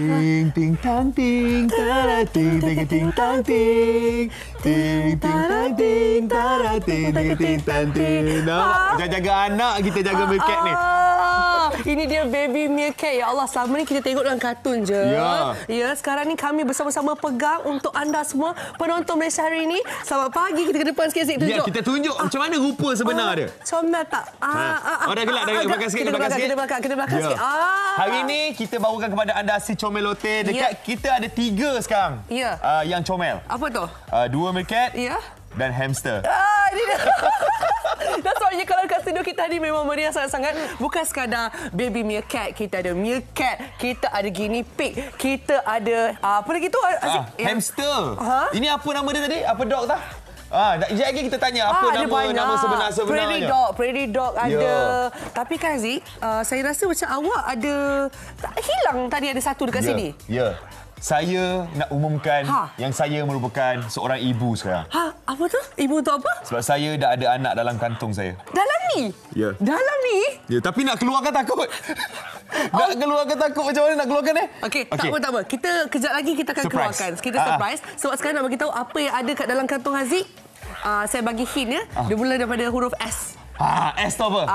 Ting ting tang ting tara ting ting ting tang ting ting ting tang ting tara ting ting ting tang ting. Nampak jaga anak kita jaga meerkat ni. Ini dia baby meerkat. Ya Allah, selama ni kita tengok dalam kartun je. Ya, sekarang ni kami bersama-sama pegang untuk anda semua penonton Malaysia hari ini. Selamat pagi, kita ke depan sikit-sikit tunjuk. Ya, kita tunjuk macam mana rupa sebenar dia. Comel tak? Dah gelap, belakang sikit. Kita belakang sikit. Hari ini kita bawakan kepada anda si comel lote. Dekat kita ada 3 sekarang. Ya. Yang comel. Apa tu? 2 meerkat. Ya. Dan hamster. Ini dia. Dan sebabnya kalau kat studio kita ni memang meriah sangat-sangat. Bukan sekadar baby meerkat. Kita ada meerkat. Kita ada guinea pig. Kita ada... apa lagi tu? Hamster. Ini apa nama dia tadi? Apa dog tak? Sekejap lagi kita tanya apa nama sebenar-sebenarnya. Prairie dog ada. Tapi kan Haziq, saya rasa macam awak ada... hilang tadi ada satu dekat sini. Ya. Saya nak umumkan yang saya merupakan seorang ibu sekarang. Apa tu? Ibu tu apa? Sebab saya dah ada anak dalam kantung saya. Dalam ni? Ya. Dalam ni? Ya, tapi nak keluarkan takut. Nak keluarkan takut macam mana nak keluarkan Okey, tak apa. Kita kejap lagi kita akan keluarkan. Kita surprise. Sebab sekarang nak bagi tahu apa yang ada kat dalam kantung Haziq. Saya bagi hint ya. Dia mula daripada huruf S. S tu apa?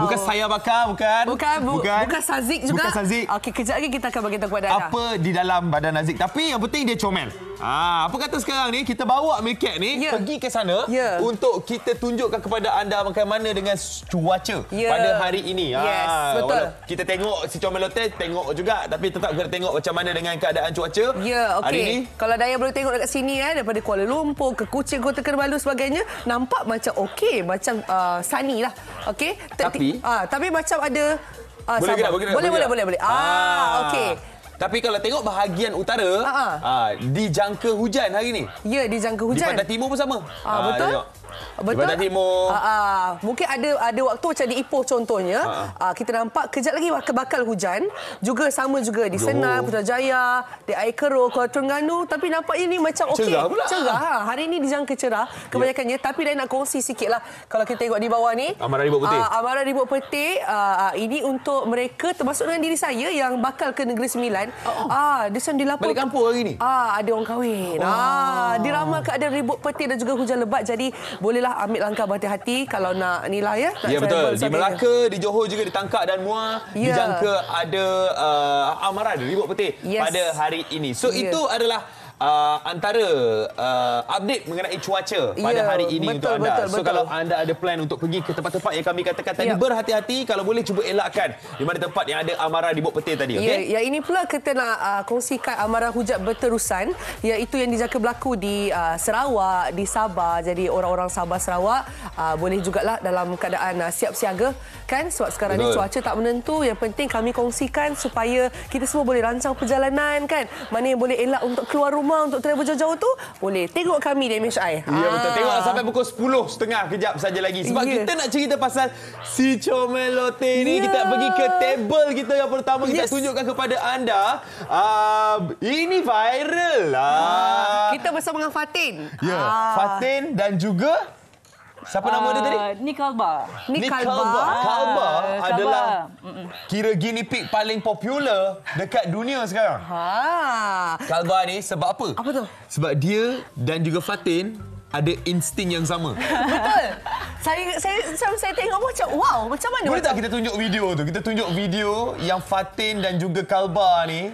Bukan saya bakar, bukan. Bukan Sazik juga. Bukan Sazik. Okey, kejap lagi kita akan bagi tahu kepada anda. Apa di dalam badan Haziq. Tapi yang penting dia comel. Apa kata sekarang ni kita bawa meerkat ni pergi ke sana untuk kita tunjukkan kepada anda bagaimana dengan cuaca pada hari ini. Yes, betul. Kita tengok si comel lote tengok juga, tapi tetap kena tengok macam mana dengan keadaan cuaca. Ya, okey. Kalau Daya boleh tengok dekat sini daripada Kuala Lumpur ke Kuching, Kota Kinabalu sebagainya, nampak macam okey, macam sunny lah. Okey. Tapi macam ada boleh. Okey. Tapi kalau tengok bahagian utara, dijangka hujan hari ni. Ya, dijangka hujan. Di pantai timur pun sama. Betul. Di pantai timur. Mungkin ada waktu macam di Ipoh contohnya. Kita nampak kejap lagi bakal hujan. Juga sama juga di Senai, Putrajaya, di Air Keroh, Kuala Terengganu. Tapi nampaknya ni macam okey. Cerah pula. Cerah. Hari ini dijangka cerah kebanyakannya. Tapi Daya nak kongsi sikit lah. Kalau kita tengok di bawah ni. Amaran Ribut Putih. Amaran Ribut Putih. Ini untuk mereka termasuk dengan diri saya yang bakal ke Negeri Sembilan. Dia macam dilapor. Balik kampung hari ni? Ada orang kahwin. Diramalkan ada ribut peti dan juga hujan lebat. Jadi, bolehlah ambil langkah berhati-hati kalau nak nilai. Ya, betul. Di Melaka, di Johor juga, di Tangkak dan Muar. Dijangka ada amaran ribut peti pada hari ini. So, itu adalah antara update mengenai cuaca pada hari ini untuk anda. So kalau anda ada plan untuk pergi ke tempat-tempat yang kami katakan tadi, berhati-hati. Kalau boleh cuba elakkan di mana tempat yang ada amaran ribut peti tadi. Okay? Ya, ini pula kita nak kongsikan amaran hujan berterusan, iaitu yang dijangka berlaku di Sarawak, di Sabah. Jadi orang-orang Sabah Sarawak boleh jugalah dalam keadaan siap siaga kan, sebab sekarang ni cuaca tak menentu. Yang penting kami kongsikan supaya kita semua boleh rancang perjalanan kan. Mana yang boleh elak untuk keluar rumah untuk travel jauh-jauh tu, boleh tengok kami di MHI. Ya, betul. Tengok sampai pukul 10.30 kejap saja lagi. Sebab kita nak cerita pasal si comel lote ni. Kita pergi ke table kita yang pertama. Kita tunjukkan kepada anda. Ini viral lah. Kita bersama dengan Fatin. Ya, Fatin dan juga siapa nama dia tadi? Ni Kalba. Kalba adalah kira guinea pig paling popular dekat dunia sekarang. Kalba ni sebab apa? Apa tu? Sebab dia dan juga Fatin ada insting yang sama. Betul. Saya tengok macam wow, macam mana? Boleh tak kita tunjuk video tu? Kita tunjuk video yang Fatin dan juga Kalba ni.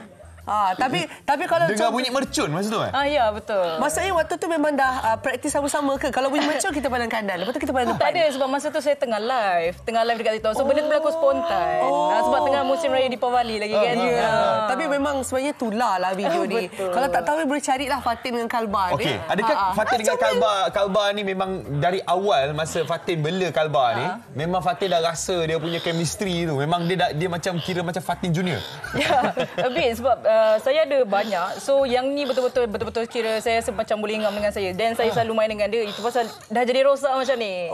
Tapi kalau dengar bunyi mercun masa tu kan? Ya, betul. Maksudnya waktu tu memang dah praktis sama-sama ke? Kalau bunyi mercun kita pandang kanan, lepas tu kita pandang depan. Tak ada, sebab masa tu saya tengah live dekat TikTok. So benda tu berlaku spontan. Sebab tengah musim raya Deepavali lagi kan. Tapi memang sebenarnya tular lah video ni. Kalau tak tahu boleh carilah Fatin dengan Kalba ni. Okey, adakah Fatin dengan Kalba ni memang dari awal masa Fatin bela Kalba ni, memang Fatin dah rasa dia punya chemistry tu. Memang dia macam kira macam Fatin Junior. Ya, a bit sebab saya ada banyak. So yang ni betul-betul kira saya macam boleh ngam dengan saya. Dan saya selalu main dengan dia. Itu pasal dah jadi rosak macam ni.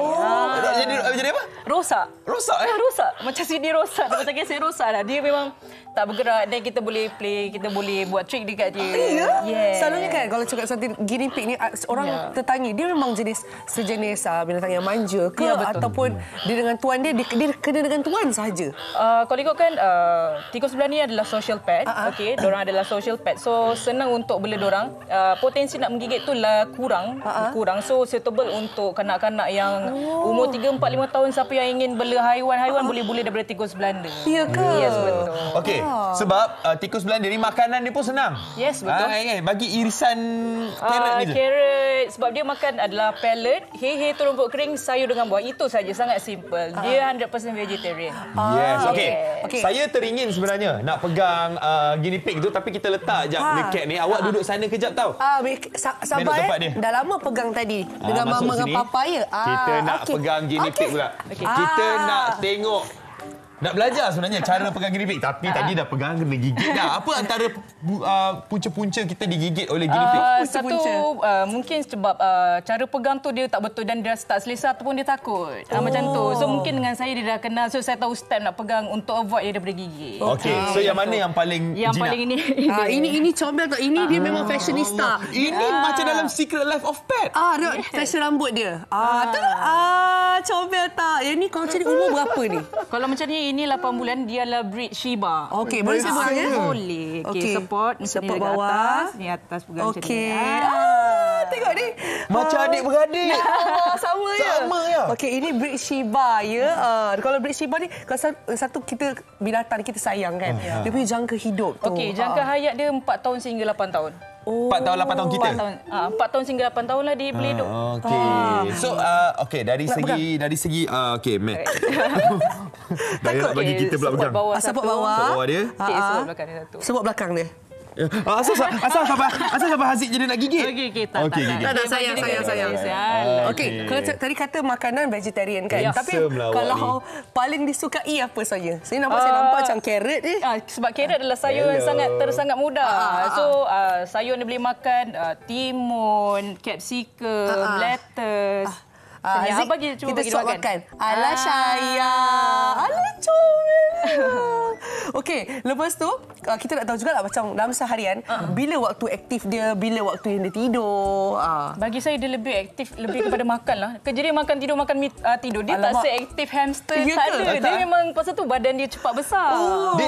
Jadi apa? Rosak. Rosak rosak. Macam CD rosak. Macam saya rosak dah. Dia memang tak bergerak. Dan kita boleh play, kita boleh buat trick dekat dia. Selalunya kan kalau cakap something guinea pig ni, orang tertanya dia memang sejenis binatang yang manja ke, ataupun dia dengan tuan dia kena dengan tuan sahaja. Kalau ikutkan tikus sebelah ni adalah social pet. Okey, Diorang adalah social pet. So senang untuk bela diorang. Potensi nak menggigit tu lah kurang. So suitable untuk kanak-kanak yang umur 3, 4, 5 tahun. Siapa yang ingin bela haiwan boleh daripada tikus Belanda. Ya ke? Yes, betul. Okey, sebab tikus Belanda ni makanan dia pun senang. Yes, betul. Bagi irisan carrot ni je. Carrot, sebab dia makan adalah pellet, hay tu rumput kering, sayur dengan buah. Itu saja, sangat simple. Dia 100% vegetarian. Yes, okey. Okey. Saya teringin sebenarnya nak pegang guinea pig tu, tapi kita letak jap dekat ni. Awak duduk sana kejap tau. Sabar dah lama pegang tadi dengan mama dengan papa ya. Kita nak pegang guinea pig pula. Kita nak tengok. Nak belajar sebenarnya cara pegang guinea pig. Tapi tadi dah pegang, kena gigit dah. Apa antara punca-punca kita digigit oleh guinea pig? Satu, mungkin sebab cara pegang tu dia tak betul dan dia tak selesa ataupun dia takut. Macam tu. So mungkin dengan saya dia dah kenal. So saya tahu step nak pegang untuk avoid dia daripada gigit. Okey. So yang mana yang paling Yang jinak? paling ini. Ini comel tak? Ini dia memang fashionista. Ini macam dalam Secret Life of Pet. Fashion rambut dia. Comel tak? Yang ni kau macam ni umur berapa ni? Kalau macam ni, ini 8 bulan, dia lah breed Shiba. Okey, boleh sebut ya? Boleh. Okey, support. Support ni bawah. atas, ni atas pegang macam ni. Okey. Tengok ni. Macam adik-beradik. Sama ya? Sama ya? Okey, ini breed Shiba ya. Kalau breed Shiba ni, kalau satu kita binatang kita sayang kan. Dia punya jangka hidup tu. Okey, jangka hayat dia 4 tahun sehingga 8 tahun. 4 tahun, 8 tahun kita? 4 tahun sehingga 8 tahun lah dia boleh hidup. Okey. So, okey, dari segi okey, Mac. Dah nak bagi kita pula pegang. Support bawah. Support bawah dia. Okey, sebut belakang dia satu. Sebut belakang dia. Asal sampai Haziq jadi nak gigit? Okey, tak. Tak, sayang. Okey, kalau tadi kata makanan vegetarian kan. Tapi kalau paling disukai apa saja? Saya nampak macam carrot ni. Sebab carrot adalah sayur yang sangat mudah. So, sayur ni boleh makan timun, capsicum, lettuce. Haziq, cuba kita bagi suap makan. Alah sayang. Alah comel. Okey, lepas tu kita nak tahu juga macam dalam seharian bila waktu aktif dia, bila waktu yang dia tidur. Bagi saya dia lebih aktif, lebih kepada makan lah. Kerja dia makan, tidur, makan, tidur. Dia tak seaktif hamster. Tak ada. Dia memang pasal tu badan dia cepat besar.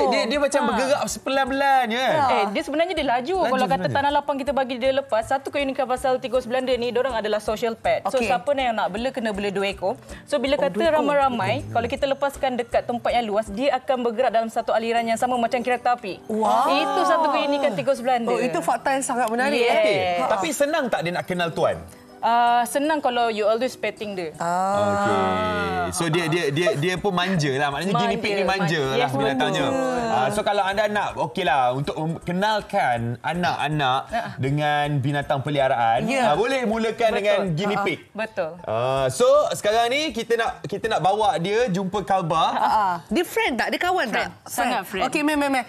Dia macam bergerak sepelan-pelannya. Dia sebenarnya dia laju. Kalau kata tanah lapang kita bagi dia lepas, satu keunikan pasal tikus Belanda ni, diorang adalah social pet. So siapa yang nak bela, kena bela 2 ekor. So bila kata ramai-ramai, kalau kita lepaskan dekat tempat yang luas, dia akan bergerak dalam satu aliran yang sama macam kereta api. Itu satu keunikan tikus Belanda. Itu fakta yang sangat menarik. Okay. Tapi senang tak dia nak kenal tuan? Senang kalau you always petting dia. Okey. So dia pun manja lah. Maknanya guinea pig ni manja lah binatangnya. So kalau anda nak, okeylah untuk kenalkan anak-anak dengan binatang peliharaan, boleh mulakan dengan guinea pig. Betul. So sekarang ni kita nak bawa dia jumpa Kalba. Dia friend tak? Dia kawan tak? Sangat friend. Okey, Meh,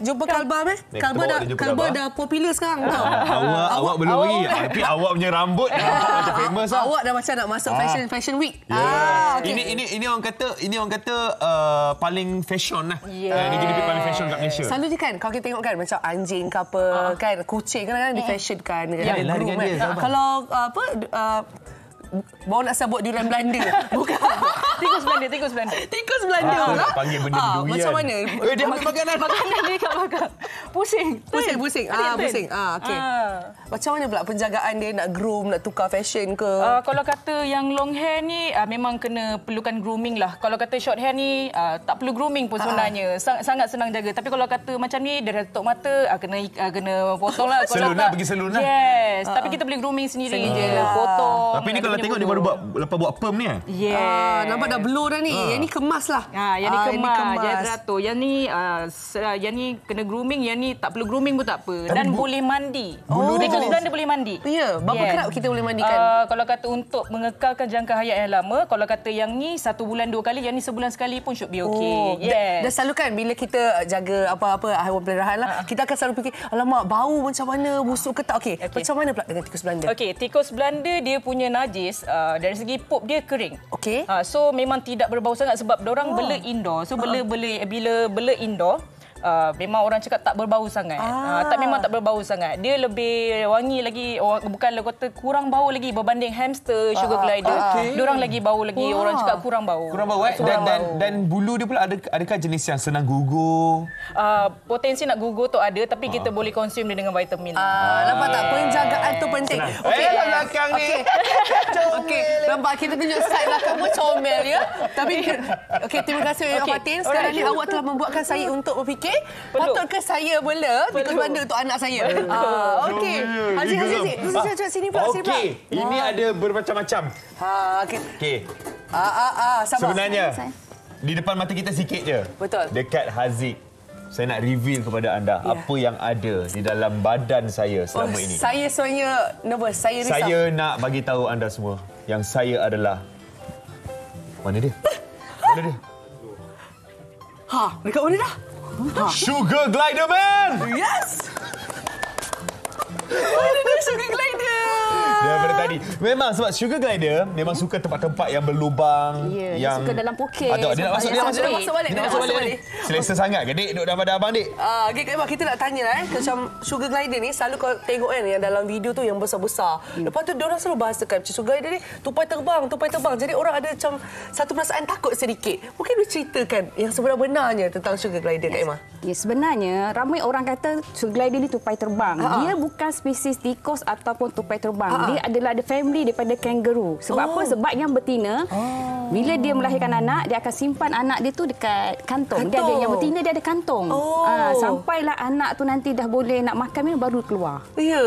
jumpa Kalba, Meh. Kalba dah popular sekarang tau. Awak belum lagi. Tapi awak punya rambut macam famous lah. Awak dah macam nak masuk fashion week. Okay. Ini orang kata paling fashion lah. Ini guinea pig paling fashion kat Malaysia. Selalu je kan kalau kita tengok kan macam anjing ke apa kan, kucing kan di fashion kan. Yalah dengan dia. Kalau baru nak sebut durian Belanda. Bukan. Tikus Belanda. Tikus Belanda. Panggil benda durian. Macam mana? Dia ambil makanan. Makanan dia kat belakang. Pusing. Pusing. Okey. Macam mana pula penjagaan dia nak groom, nak tukar fashion ke? Kalau kata yang long hair ni memang kena perlukan grooming lah. Kalau kata short hair ni tak perlu grooming pun sebenarnya. Sangat senang jaga. Tapi kalau kata macam ni dia dah tutup mata, kena potong lah. Salon lah, pergi salon lah. Yes. Tapi kita boleh grooming sendiri je. Potong. Tapi ni kalau tengok dia baru lepas buat perm ni. Yes. Nampak dah blur dah ni. Yang ni kemas lah. Yang ni kemas. Dia teratur. Yang ni kena grooming. Yang ni tak perlu grooming pun tak apa. Dan boleh mandi. Tikus Belanda boleh mandi. Ya. Berapa kerap kita boleh mandikan? Kalau kata untuk mengekalkan jangka hayat yang lama, kalau kata yang ni 1 bulan 2 kali, yang ni sebulan sekali pun should be okay. Dah selalu kan bila kita jaga apa-apa haiwan peliharaan lah, kita akan selalu fikir, alamak bau macam mana, busuk ke tak. Okey. Macam mana pula dengan tikus Belanda? Okey, tikus Belanda dia punya najis dari segi pup dia kering. Okey. So memang tidak berbau sangat sebab diorang bela indoor. So bila bela indoor, memang orang cakap tak berbau sangat. Memang tak berbau sangat. Dia lebih wangi lagi, bukan kata kurang bau lagi berbanding hamster, sugar glider. Diorang lagi bau lagi. Orang cakap kurang bau. Kurang bau dan bulu dia pula adakah jenis yang senang gugur? Potensi nak gugur tu ada, tapi kita boleh konsum dia dengan vitamin. Nampak tak? Penjagaan tu penting. Okey, belakang ni. Okey, nampak kita tunjuk side belakang pun comel ya. Tapi okey, terima kasih Mak Fatin. Sekarang ni awak telah membuatkan saya untuk berfikir, patutkah saya bela tikus bandar untuk anak saya? Okey. Haziq, cuba sini pula, sini pula. Okey, ini ada bermacam-macam. Okey. Sebenarnya di depan mata kita sikit je. Betul. Dekat Haziq, saya nak reveal kepada anda apa yang ada di dalam badan saya selama ini. Saya sebenarnya nervous, saya risau. Saya nak bagi tahu anda semua yang saya adalah mana dia? Mana dia? Dekat mana dah? Sugar Glider Man! Yes! Mana dia Sugar Glider? Daripada tadi. Memang sebab Sugar Glider memang suka tempat-tempat yang berlubang. Dia suka dalam poket. Dia nak masuk balik. Dia nak masuk balik. Selesa sangat ke dik duduk dalam badan abang dik? Okey, Kak, kita nak tanya macam Sugar Glider ni selalu kau tengok kan yang dalam video tu yang besar-besar. Lepas tu diorang selalu bahasakan macam Sugar Glider ni tupai terbang. Jadi orang ada macam satu perasaan takut sedikit. Mungkin boleh ceritakan yang sebenar-benarnya tentang Sugar Glider, Kak Emma. Ya, sebenarnya ramai orang kata Sugar Glider ni tupai terbang. Dia bukan spesies tikus ataupun tupai terbang. Dia adalah family daripada kangaroo. Sebab apa? Sebab yang betina bila dia melahirkan anak, dia akan simpan anak dia tu dekat kantong. Dia ada yang betina, dia ada kantong. Sampailah anak tu nanti dah boleh nak makan baru keluar. Ya.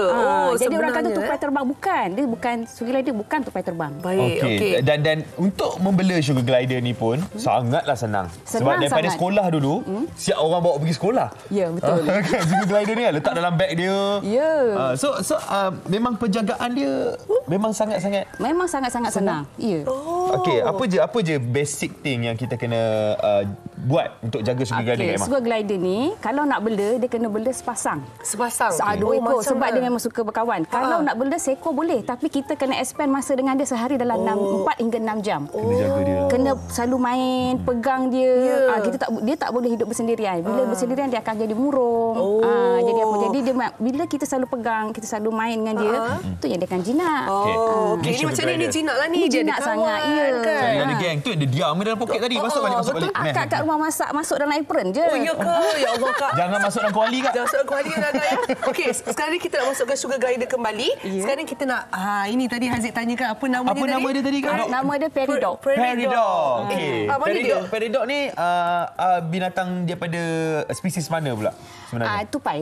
Jadi orang kata tupai terbang, bukan. Dia bukan, Sugar Glider bukan tupai terbang. Baik, okey. Dan untuk membela Sugar Glider ni pun sangatlah senang. Sebab daripada sekolah dulu, siap orang bawa pergi sekolah. Ya, betul. Sugar Glider ni letak dalam beg dia. Ya. So memang penjagaan dia memang sangat-sangat senang. Ya. Okey, apa je basic thing yang kita kena buat untuk jaga Sugar Glider ni? Sugar Glider ni kalau nak bela dia kena bela sepasang. Dua ekor sebab dia memang suka berkawan. Kalau nak bela seekor boleh, tapi kita kena expand masa dengan dia sehari dalam 4 hingga 6 jam. Kena jaga dia. Kena selalu main, pegang dia. Dia tak boleh hidup bersendirian. Bila bersendirian dia akan jadi murung. Jadi apa? Jadi dia bila kita selalu pegang, kita selalu main dengan dia, tu yang dia akan jinak. Okey, ini macam ni jinak lah ni. Dia jinak sangat. Ya. Saya ada geng tu dia diam dalam poket tadi. Masuk balik. Akak kat rumah masak masuk dalam apron je. Ya ke? Ya Allah, Kak. Jangan masuk dalam kuali, Kak. Jangan masuk dalam kuali, Kak. Okey, sekarang ni kita nak masukkan Sugar Glider kembali. Sekarang ni kita nak ini tadi Haziq tanyakan apa nama dia tadi? Apa nama dia tadi, Kak? Nama dia Peridot. Peridot. Okey. Peridot. Peridot ni binatang daripada spesies mana pula sebenarnya? Tupai.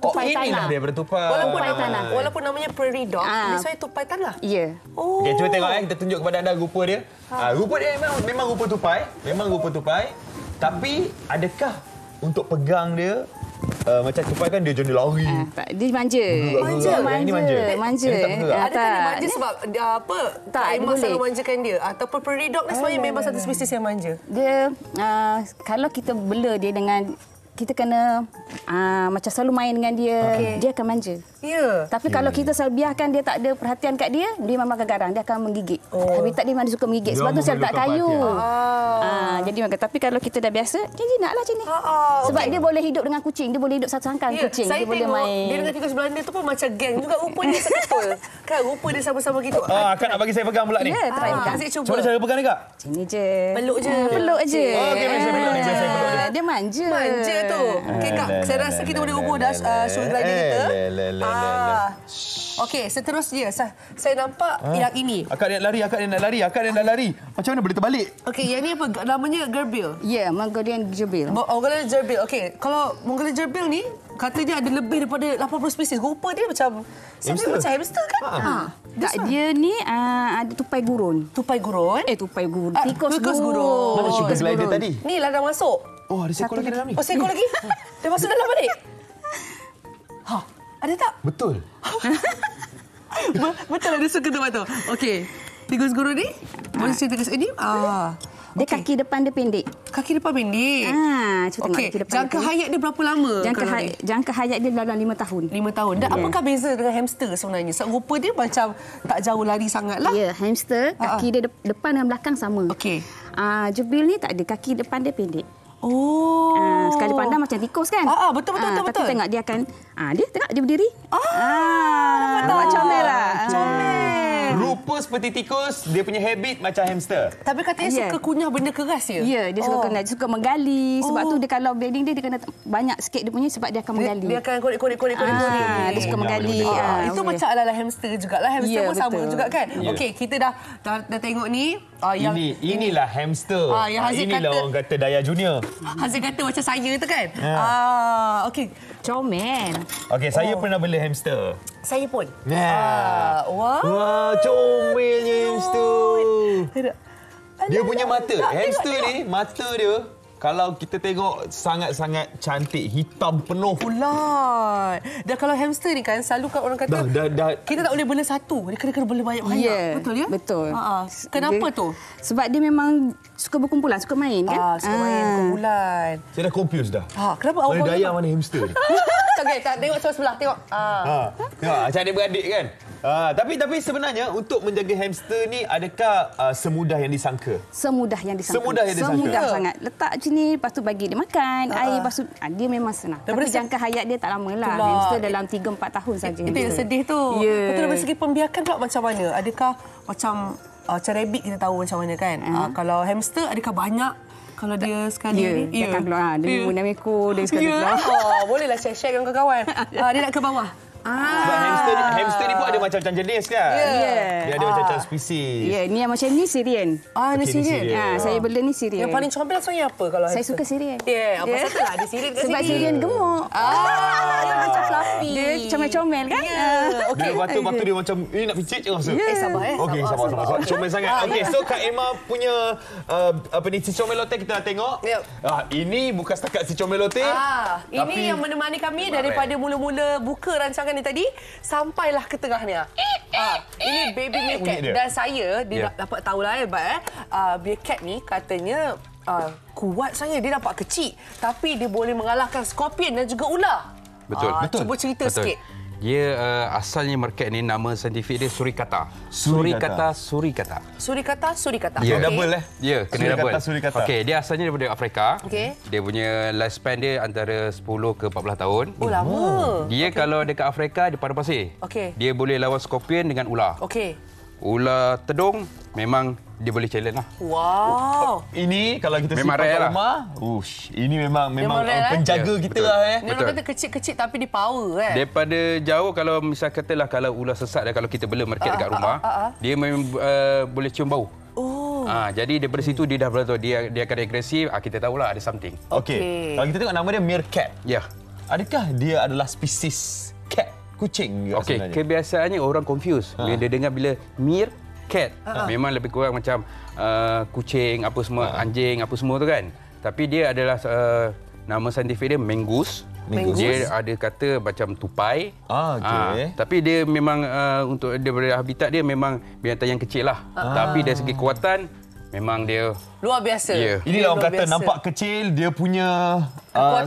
Tupai tanah. Daripada tupai. Walaupun namanya Peridot, ni saya tupai tanah. Ya. Okey, cuba tengok kita tunjuk kepada anda rupa dia. Rupa dia memang rupa tupai. Tapi adakah untuk pegang dia macam tupai kan dia jenis lari. Dia manja. Manja. Adakah dia manja sebab apa? Tak Emma selalu manjakan dia ataupun Peridot ni sebenarnya memang satu spesies yang manja. Dia kalau kita bela dia dengan kita kena macam selalu main dengan dia, dia akan manja. Ya. Tapi kalau kita selalu biarkan dia tak ada perhatian kat dia, dia memang agak garang, dia akan menggigit. Habitat dia memang dia suka menggigit. Sebab tu saya letak kayu. Jadi tapi kalau kita dah biasa, dia jinaklah macam ni. Sebab dia boleh hidup dengan kucing, dia boleh hidup satu sangkang kucing, dia boleh main. Dia dengan tikus Belanda tu pun macam geng juga rupanya seketul. Kan rupa dia sama-sama gitu. Kak nak bagi saya pegang pula ni. Ya, try pegang. Cuba. Macam cara pegang ni, Kak? Sini je. Peluk je. Okey, saya peluk ni. Dia manja. Manja tu. Okey, Kak. Saya rasa kita boleh ubur dah Sugar Glider kita. Okey, seterusnya saya nampak yang ini. Akak dia nak lari. Macam mana boleh terbalik? Okey, yang ni apa? Namanya gerbil. Ya, Mongolian gerbil. Mongolian gerbil. Okey, kalau Mongolian gerbil ni kata dia ada lebih daripada 80 spesies. Rupa dia macam hamster kan? Dia ni ada tupai gurun. Tupai gurun? Tupai gurun. Tikus gurun. Mana Sugar Glider tadi? Ni lah dah masuk. Ada seekor lagi dalam ni. Seekor lagi? Dia masuk dalam balik? Ada tak? Betul. Betul ada suka tempat tu. Okey. Tikus gurun ni? Boleh cerita ke sini? Dia kaki depan dia pendek. Kaki depan pendek. Cuba tengok kaki depan. Jangka hayat dia berapa lama? Jangka hayat dia dalam 5 tahun. 5 tahun. Dan apakah beza dengan hamster sebenarnya? Sebab rupa dia macam tak jauh lari sangatlah. Ya, hamster kaki dia depan dan belakang sama. Okey. Gerbil ni tak ada, kaki depan dia pendek. Oh. Sekali pandang macam tikus kan? Betul. Tapi tengok dia akan dia tengok dia berdiri. Nampak comel lah. Comel. Rupa seperti tikus, dia punya habit macam hamster. Tapi katanya suka kunyah benda keras ya? Ya, dia suka kena, dia suka menggali. Sebab tu dia kalau bedding dia kena banyak sikit dia punya sebab dia akan menggali. Dia akan korek. Dia suka menggali. Itu macam ala-ala hamster jugalah. Hamster pun sama juga kan? Ya. Okey, kita dah tengok ni. Inilah hamster. Yang Haziq inilah kata, orang kata Daya Junior. Haziq kata macam saya tu kan? Okey. Comel. Okey, saya pernah bela hamster. Saya pun. Wah, comelnya hamster. Dia punya mata. Hamster ni, mata dia kalau kita tengok sangat-sangat cantik, hitam penuh. Ulat. Dan kalau hamster ni kan selalu kan orang kata kita tak boleh bela satu, dia kena bela banyak-banyak. Ya, betul ya? Betul. Kenapa tu? Sebab dia memang suka berkumpulan, suka main kan? Suka main berkumpulan. Saya dah confused dah. Kenapa awak mana Daya, mana hamster ni? Okey, tengok sebelah, tengok. Tengok macam adik-beradik kan? Tapi sebenarnya untuk menjaga hamster ni adakah semudah yang disangka? Semudah yang disangka. Semudah sangat. Letak macam ni, lepas tu bagi dia makan, air, lepas tu dia memang senang. Tapi jangka hayat dia tak lama lah. Hamster dalam 3-4 tahun saja. Itu yang sedih tu. Betul, dari segi pembiakan pula macam mana? Adakah macam rabbit kita tahu macam mana kan? Kalau hamster adakah banyak? Kalau dia sekali dia akan keluar. Dia 6 ekor, dia sekali keluar. Bolehlah share dengan kawan-kawan. Dia nak ke bawah. Sebab hamster ni pun ada macam-macam jenis kan? Dia ada macam-macam spesies. Ya, ni yang macam ni Syrian. Ni Syrian. Saya bela ni Syrian. Yang paling comel sebenarnya apa kalau saya hamster? suka Syrian. Apa sajalah ada Syrian kat sini. Sebab Syrian gemuk. Dia macam fluffy. Dia comel-comel kan? Okey. Lepas tu dia macam nak picit je rasa. Sabar Okey, sabar. Comel sangat. Okey, so Kak Emma punya si Comelote kita dah tengok. Ini bukan setakat si Comelote. Ini yang menemani kami daripada mula-mula buka rancangan ni tadi sampailah ke tengah ni. Ini baby meerkat dan saya dapat tahulah meerkat ni katanya kuat sangat, dia nampak kecil tapi dia boleh mengalahkan skorpion dan juga ular. Betul. Cuba cerita sikit. Dia asalnya meerkat ni nama saintifik dia suricata. Suricata. Ya, double Ya, kena double. Suricata. Okey, dia asalnya daripada Afrika. Okey. Dia punya lifespan dia antara 10 ke 14 tahun. Oh, lama. Dia kalau dekat Afrika di padang pasir. Okey. Dia boleh lawan skorpion dengan ular. Okey. Ular tedung memang dia boleh challenge lah. Wow. Ini kalau kita memang simpan kat rare rumah, ini memang penjaga kita betul. lah. Ni orang kata kecil-kecil tapi dia power kan. Daripada jauh kalau misal katalah kalau ular sesat dan kalau kita bela meerkat dekat rumah, dia memang boleh cium bau. Jadi daripada situ dia dah tahu dia akan agresif, kita tahulah ada something. Okey. Kalau kita tengok nama dia meerkat. Ya. Adakah dia adalah spesies cat, kucing juga sebenarnya? Kebiasaannya orang confuse bila dia dengar bila meerkat. Memang lebih kurang macam kucing apa semua, anjing apa semua tu kan. Tapi dia adalah nama saintifik dia Mengus. Dia ada kata macam tupai. Tapi dia memang untuk daripada habitat dia memang binatang yang kecil lah. Tapi dari segi kekuatan memang dia luar biasa. Inilah orang kata nampak kecil, dia punya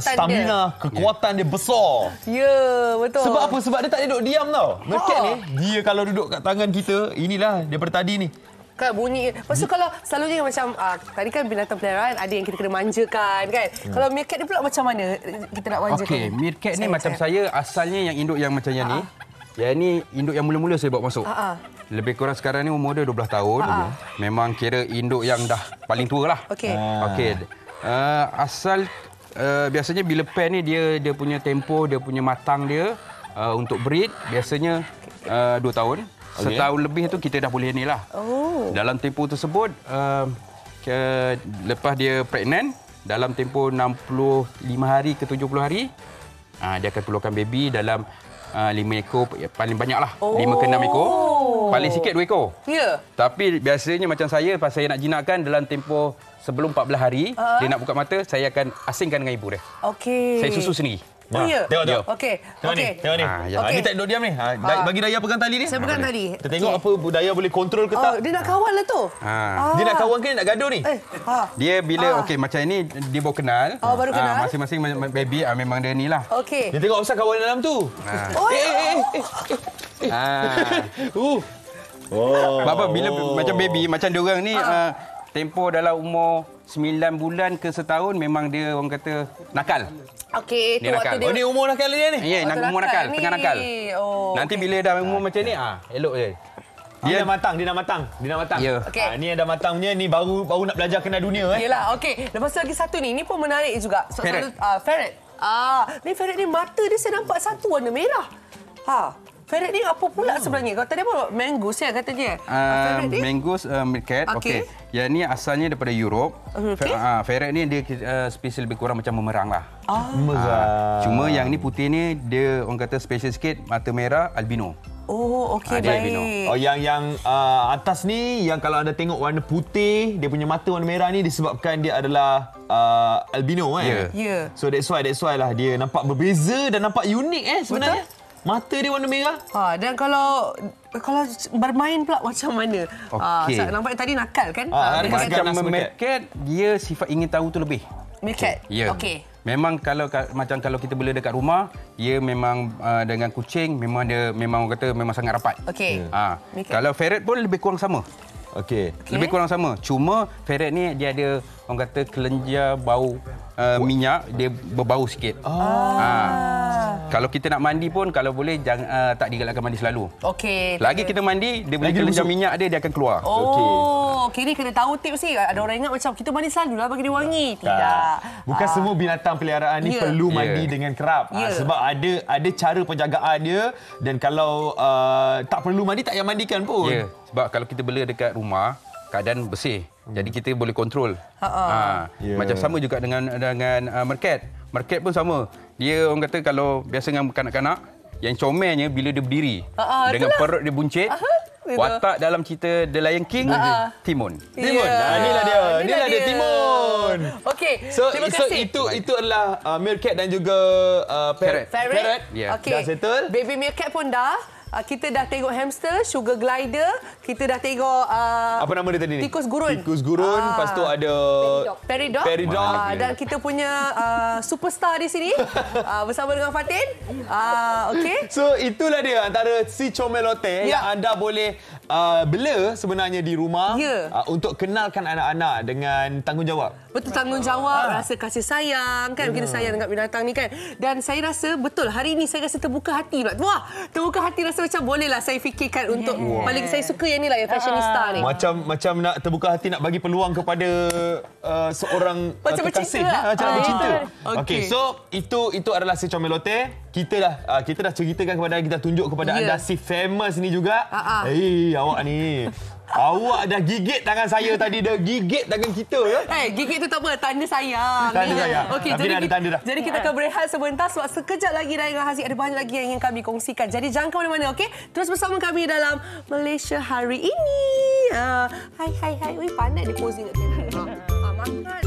stamina, kekuatan dia besar. Ya, betul. Sebab apa? Sebab dia tak duduk diam tau. Meerkat ni, dia kalau duduk kat tangan kita, inilah daripada tadi ni. Kan bunyi. Lepas tu kalau selalunya macam tadi kan binatang peliharaan ada yang kita kena manjakan kan. Kalau meerkat ni pula macam mana kita nak manjakan? Okey, meerkat ni macam saya asalnya yang induk yang macam yang ni. Yang ni induk yang mula-mula saya bawa masuk. Lebih kurang sekarang ni umur dia 12 tahun. Memang kira induk yang dah paling tua lah. Okey. Asal biasanya bila pen ni dia punya tempo, dia punya matang dia untuk breed biasanya 2 tahun. Setahun lebih tu kita dah boleh ni lah. Dalam tempoh tersebut, lepas dia pregnant, dalam tempoh 65 hari ke 70 hari, dia akan keluarkan baby dalam 5 ekor, paling banyak lah. 5 ke 6 ekor. Paling sikit 2 ekor. Ya. Tapi biasanya macam saya, pas saya nak jinakkan dalam tempoh sebelum 14 hari, dia nak buka mata, saya akan asingkan dengan ibu dia. Okey. Saya susu sendiri. Ya. Tengok. Okey. Tengok ni. Ni tak duduk diam ni. Bagi Daya pegang tali ni. Saya pegang tali. Kita tengok apa Daya boleh kontrol ke tak. Dia nak kawan lah tu. Dia nak kawan ke nak gaduh ni? Dia bila macam ini dia baru kenal. Baru kenal. Masing-masing baby memang dia ni lah. Okey. Dia tengok pasal kawan dalam tu. Apa bila macam baby macam dia orang ni tempoh dalam umur 9 bulan ke setahun memang dia orang kata nakal. Okey, itu Dia waktu nakal. dia... Oh, ni umur nakal dia ni? Ya, Waktu umur nakal, ni. tengah nakal. Oh, Nanti bila dah umur macam ni, elok je. Dia dah matang, dia dah matang. Dia dah matang. Ya. Okey. Ni yang dah matang punya, ni baru nak belajar kenal dunia. Yelah, okey. Lepas tu lagi satu ni pun menarik juga. Ferret. Ferret. Ni ferret ni mata dia saya nampak satu warna merah. Ferret ni apa pula sebenarnya? Kau tadi apa? Mangus ya katanya. Ferret ni? Mangus meerkat. Okey. Yang ni asalnya daripada Europe. Okey. Ferret ni dia spesies lebih kurang macam memerang lah. Cuma Cuma yang ni putih ni dia orang kata spesial sikit, mata merah albino. Oh, okey, dia baik. albino. Oh, yang atas ni, yang kalau anda tengok warna putih, dia punya mata warna merah ni disebabkan dia adalah albino Ya. So that's why lah dia nampak berbeza dan nampak unik sebenarnya. Betul. Mata dia warna merah. Dan kalau bermain pula macam mana? Okey. Nampak tadi nakal kan? Nakal. Macam meerkat, dia sifat ingin tahu tu lebih. Meerkat. Ya. Okey. Memang kalau kita bela dekat rumah, dia memang dengan kucing memang orang kata memang sangat rapat. Okey. Meerkat. Kalau ferret pun lebih kurang sama. Okey. Lebih kurang sama. Cuma ferret ni dia ada orang kata kelenjar bau minyak, dia berbau sikit. Kalau kita nak mandi pun kalau boleh jangan tak digalakkan mandi selalu. Okey. Lagi kita mandi, dia boleh Lagi kelenjar busuk. minyak dia akan keluar. Okey, ni kena tahu tips ni. Ada orang ingat macam kita mandi selalulah bagi dia wangi. Tidak. Bukan semua binatang peliharaan ni Ya. perlu mandi dengan kerap. Ya. Sebab ada cara penjagaan dia, dan kalau tak perlu mandi, tak payah mandikan pun. Ya, sebab kalau kita bela dekat rumah, keadaan bersih. Jadi kita boleh kontrol. Ya. Macam sama juga dengan meerkat. Meerkat pun sama. Dia orang kata kalau biasa dengan kanak-kanak, yang comelnya bila dia berdiri dengan itulah. perut dia buncit, Betul. watak dalam cerita The Lion King, Timon. Timon. Inilah dia. Inilah dia Timon. Okey. So Terima kasih. itu adalah meerkat dan juga Ferret. Ferret. Ya. Okey. Dah settle? Baby meerkat pun dah. Kita dah tengok hamster, sugar glider, kita dah tengok Apa nama dia tadi ni? tikus gurun. Tikus gurun, lepas tu ada Peridot. Peridot. Dan kita punya superstar di sini bersama dengan Fatin. Okey. So itulah dia antara si Comelote Ya. yang anda boleh bela sebenarnya di rumah Ya. untuk kenalkan anak-anak dengan tanggungjawab. Betul, tanggungjawab, rasa kasih sayang kan, kita sayang dengan binatang ni kan. Dan saya rasa betul hari ni saya rasa terbuka hati pula. Wah, terbuka hati rasa macam bolehlah saya fikirkan untuk paling saya suka yang ni lah, yang fashionista ni. Macam nak terbuka hati nak bagi peluang kepada seorang Macam kekasih. bercinta lah. Macam nak bercinta. Okey. Okey, so itu adalah si Comelote. Kita dah ceritakan kepada anda, kita tunjuk kepada anda si famous ni juga. Awak ni. Awak dah gigit tangan saya tadi, dah gigit tangan kita ya. Gigit tu tak apa, tanda sayang. Tanda sayang. Okey, Tapi jadi dah ada tanda dah. Jadi kita akan berehat sebentar sebab sekejap lagi Raya dengan Haziq ada banyak lagi yang ingin kami kongsikan. Jadi jangan ke mana-mana, okey? Terus bersama kami dalam Malaysia hari ini. Hai. Ui, pandai dia posing kat kamera. Makan.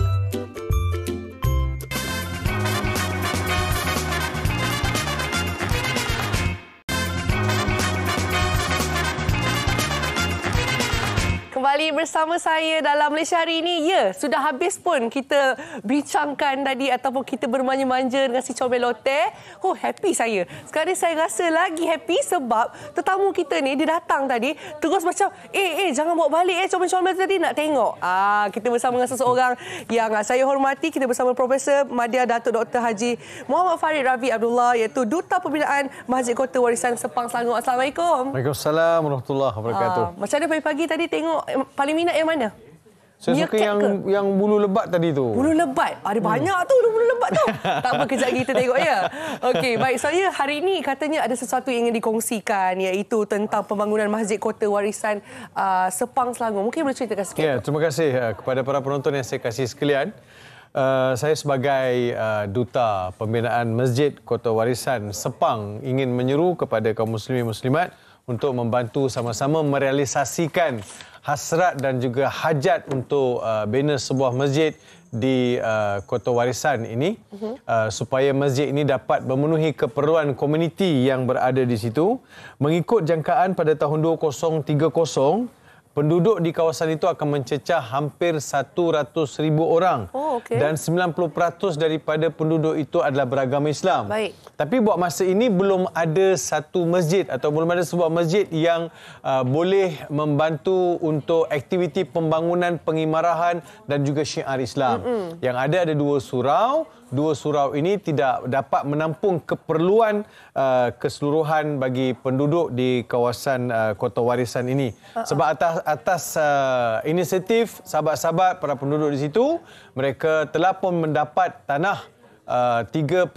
Kembali bersama saya dalam Malaysia hari ini. Ya, sudah habis pun kita bincangkan tadi ataupun kita bermanja-manja dengan si Comelote. Oh, happy saya. Sekarang ni saya rasa lagi happy sebab tetamu kita ni dia datang tadi terus macam jangan bawa balik Comelote tadi nak tengok. Kita bersama dengan seseorang yang saya hormati. Kita bersama Profesor Madya Datuk Dr. Haji Muhammad Farid Ravi Abdullah, iaitu Duta Pembinaan Masjid Kota Warisan Sepang Selangor. Assalamualaikum. Waalaikumsalam warahmatullahi wabarakatuh. Macam mana pagi-pagi tadi tengok paling minat yang mana? Saya suka yang bulu lebat tadi tu. Bulu lebat. Ada banyak tu bulu lebat tu. Tak apa, kejap lagi kita tengok ya. Okey, baik. Saya hari ini katanya ada sesuatu yang ingin dikongsikan, iaitu tentang pembangunan Masjid Kota Warisan Sepang Selangor. Mungkin boleh ceritakan sikit? Ya, terima kasih kepada para penonton yang saya kasih sekalian. Saya sebagai Duta Pembinaan Masjid Kota Warisan Sepang ingin menyeru kepada kaum muslimin muslimat untuk membantu sama-sama merealisasikan hasrat dan juga hajat untuk bina sebuah masjid di Kota Warisan ini, supaya masjid ini dapat memenuhi keperluan komuniti yang berada di situ. Mengikut jangkaan pada tahun 2030, penduduk di kawasan itu akan mencecah hampir 100,000 orang. Dan 90% daripada penduduk itu adalah beragama Islam. Baik. Tapi buat masa ini belum ada satu masjid atau belum ada sebuah masjid yang boleh membantu untuk aktiviti pembangunan, pengimarahan dan juga syiar Islam. Yang ada 2 surau. 2 surau ini tidak dapat menampung keperluan keseluruhan bagi penduduk di kawasan Kota Warisan ini. Sebab atas inisiatif sahabat-sahabat para penduduk di situ, mereka telah pun mendapat tanah 3.3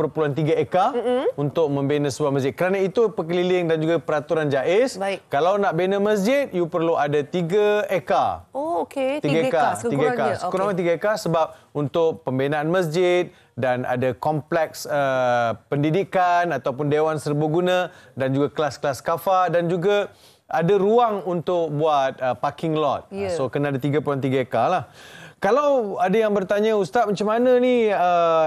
ekar untuk membina sebuah masjid. Kerana itu perkeliling dan juga peraturan JAIZ, kalau nak bina masjid, you perlu ada 3 ekar. 3 ekar. Sekurang-kurangnya 3 ekar sebab untuk pembinaan masjid dan ada kompleks pendidikan ataupun dewan serbaguna dan juga kelas-kelas kafa dan juga ada ruang untuk buat parking lot. So kena ada 3.3 ekar lah. Kalau ada yang bertanya, Ustaz macam mana ni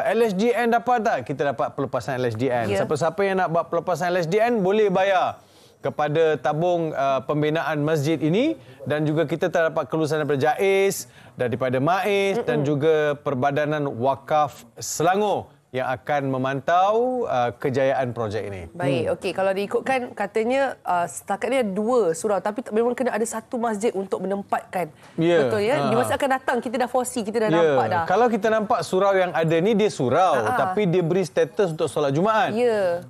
LSDN dapat tak? Kita dapat pelepasan LSDN. Siapa-siapa yang nak buat pelepasan LSDN boleh bayar kepada tabung pembinaan masjid ini dan juga kita terdapat kelulusan daripada JAIZ, daripada MAIZ dan juga Perbadanan Wakaf Selangor yang akan memantau kejayaan projek ini. Baik, okey. Kalau diikutkan katanya setakat ni ada 2 surau tapi memang kena ada satu masjid untuk menempatkan. Betul ya? Di masa akan datang kita dah foresee, kita dah nampak dah. Kalau kita nampak surau yang ada ni dia surau tapi dia beri status untuk solat Jumaat.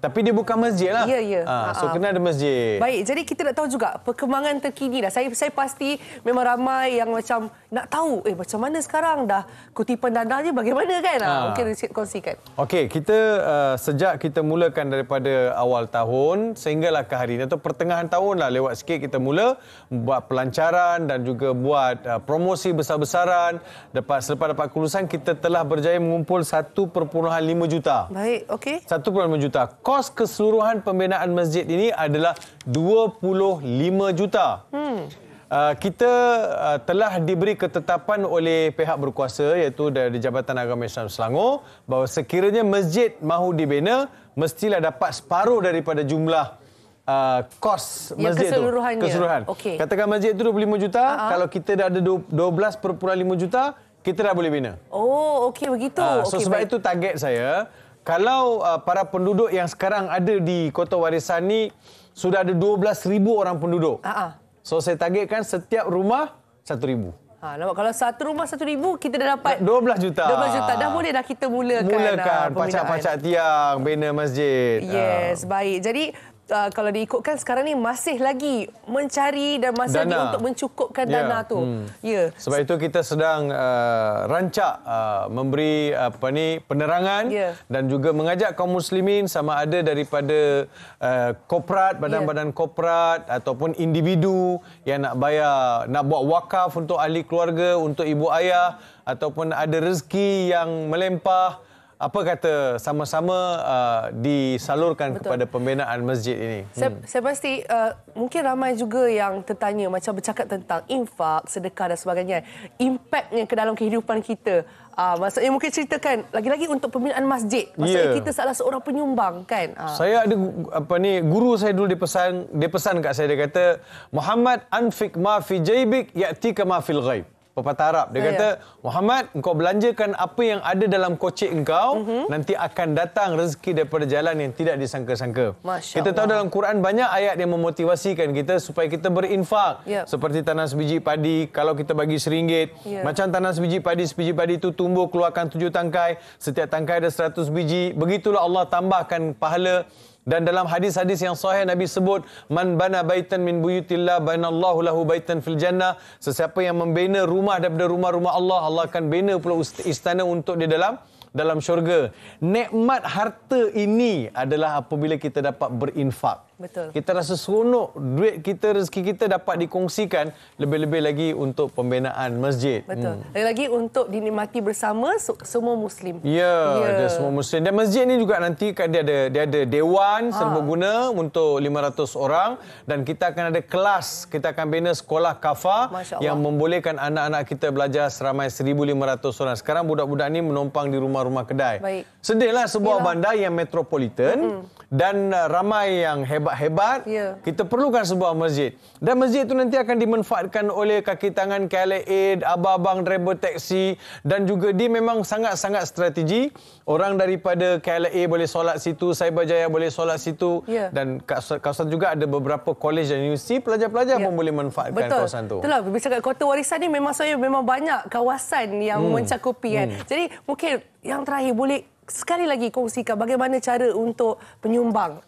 Tapi dia bukan masjid lah. So kena ada masjid. Baik, jadi kita nak tahu juga perkembangan terkini dah. Saya pasti memang ramai yang macam nak tahu macam mana sekarang dah kutipan dananya bagaimana kan? Mungkin kongsikan. Okey, kita sejak kita mulakan daripada awal tahun sehinggalah ke hari ini atau pertengahan tahun lah lewat sikit kita mula buat pelancaran dan juga buat promosi besar-besaran. Selepas dapat kelulusan kita telah berjaya mengumpul 1.5 juta. Baik, okey. 1.5 juta. Kos keseluruhan pembinaan masjid ini adalah 25 juta. Kita telah diberi ketetapan oleh pihak berkuasa iaitu dari Jabatan Agama Islam Selangor bahawa sekiranya masjid mahu dibina mestilah dapat separuh daripada jumlah kos masjid itu keseluruhan. Katakan masjid itu 25 juta, kalau kita dah ada 12.5 juta, kita dah boleh bina. Okey begitu. So sebab itu target saya, kalau para penduduk yang sekarang ada di Kota Warisan ni sudah ada 12,000 orang penduduk. So saya targetkan setiap rumah 1,000. Nampak kalau satu rumah 1,000 kita dah dapat 12 juta. 12 juta. Dah boleh dah kita mulakan pacak-pacak tiang, bina masjid. Yes, baik. Jadi kalau diikutkan sekarang ni masih lagi mencari dan masih lagi untuk mencukupkan dana tu. Sebab itu kita sedang rancak memberi penerangan dan juga mengajak kaum muslimin sama ada daripada korporat, badan-badan korporat ataupun individu yang nak bayar, nak buat wakaf untuk ahli keluarga, untuk ibu ayah ataupun ada rezeki yang melempah. Apa kata sama-sama disalurkan kepada pembinaan masjid ini. Saya pasti mungkin ramai juga yang tertanya macam bercakap tentang infak, sedekah dan sebagainya. Impaknya ke dalam kehidupan kita. Maksudnya mungkin ceritakan lagi-lagi untuk pembinaan masjid. Maksudnya kita salah seorang penyumbang kan. Saya ada guru saya dulu dia pesan kat saya, dia kata Muhammad anfik ma fi jaybik ya'tika ma fil ghaib. Pepatah Arab. Dia kata, Muhammad, engkau belanjakan apa yang ada dalam kocek engkau, nanti akan datang rezeki daripada jalan yang tidak disangka-sangka. Kita tahu dalam Quran banyak ayat yang memotivasikan kita supaya kita berinfak. Seperti tanam sebiji padi, kalau kita bagi RM1, macam tanam sebiji padi itu tumbuh keluarkan 7 tangkai, setiap tangkai ada 100 biji. Begitulah Allah tambahkan pahala. Dan dalam hadis-hadis yang sahih Nabi sebut, man bana baitan min buyutillah banallahu lahu baitan fil jannah. Sesiapa yang membina rumah daripada rumah-rumah Allah, Allah akan bina pula istana untuk dia dalam syurga. Nikmat harta ini adalah apabila kita dapat berinfak. Betul. Kita rasa seronok duit kita, rezeki kita dapat dikongsikan, lebih-lebih lagi untuk pembinaan masjid. Betul. Lagi-lagi untuk dinikmati bersama semua Muslim. Ada semua Muslim. Dan masjid ni juga nanti kan dia ada dewan serbaguna untuk 500 orang dan kita akan ada kelas. Kita akan bina sekolah kafa yang membolehkan anak-anak kita belajar seramai 1,500 orang. Sekarang budak-budak ni menumpang di rumah-rumah kedai. Sedihlah sebuah bandar yang metropolitan dan ramai yang hebat hebat-hebat, kita perlukan sebuah masjid. Dan masjid itu nanti akan dimanfaatkan oleh kaki tangan KLA, abang-abang driver taksi, dan juga dia memang sangat-sangat strategi. Orang daripada KLA boleh solat situ, Cyberjaya boleh solat situ, dan kawasan juga ada beberapa kolej dan universiti, pelajar-pelajar pun boleh manfaatkan kawasan tu. Itulah, bercakap kota warisan ni memang memang banyak kawasan yang mencakupi kan. Jadi mungkin yang terakhir boleh sekali lagi kongsikan bagaimana cara untuk menyumbang.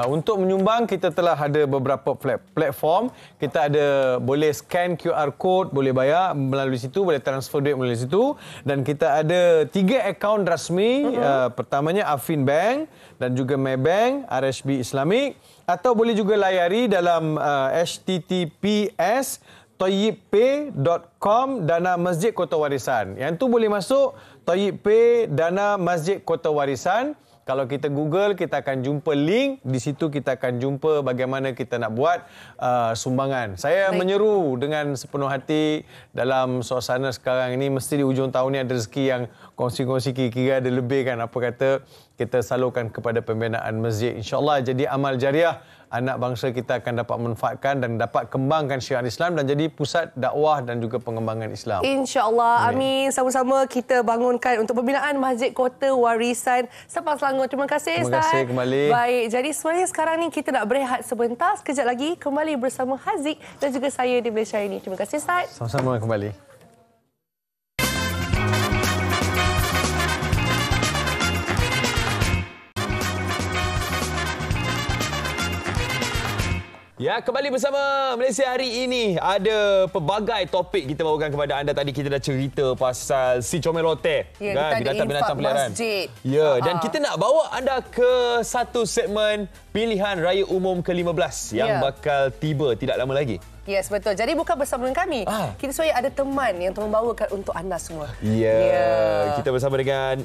Untuk menyumbang kita telah ada beberapa platform. Kita ada boleh scan QR code, boleh bayar melalui situ, boleh transfer duit melalui situ, dan kita ada 3 akaun rasmi. Pertamanya Affin Bank dan juga Maybank, RHB Islamic, atau boleh juga layari dalam https toyibpay.com Dana Masjid Kota Warisan. Yang tu boleh masuk Toyibpay Dana Masjid Kota Warisan. Kalau kita Google, kita akan jumpa link. Di situ kita akan jumpa bagaimana kita nak buat sumbangan. Saya menyeru dengan sepenuh hati dalam suasana sekarang ini, mesti di hujung tahun ni ada rezeki yang kongsi-kongsi kira-kira ada lebih kan. Apa kata kita salurkan kepada pembinaan masjid. InsyaAllah jadi amal jariah. Anak bangsa kita akan dapat manfaatkan dan dapat kembangkan syiar Islam dan jadi pusat dakwah dan juga pengembangan Islam. InsyaAllah. Amin. Sama-sama kita bangunkan untuk pembinaan Masjid Kota Warisan Sepang Selangor. Terima kasih, Ustaz. Terima kasih kembali. Baik, jadi sebenarnya sekarang ni kita nak berehat sebentar. Sekejap lagi kembali bersama Haziq dan juga saya di Malaysia ini. Terima kasih, Ustaz. Sama-sama kembali. Ya, kembali bersama Malaysia hari ini. Ada pelbagai topik kita bawakan kepada anda. Tadi kita dah cerita pasal si Comel Lotte. Ya, kita ada infak masjid. Ya, dan kita nak bawa anda ke satu segmen pilihan raya umum ke-15 yang bakal tiba tidak lama lagi. Yes, betul. Jadi bukan bersama dengan kami. Kita sebenarnya ada teman yang telah membawakan untuk anda semua. Kita bersama dengan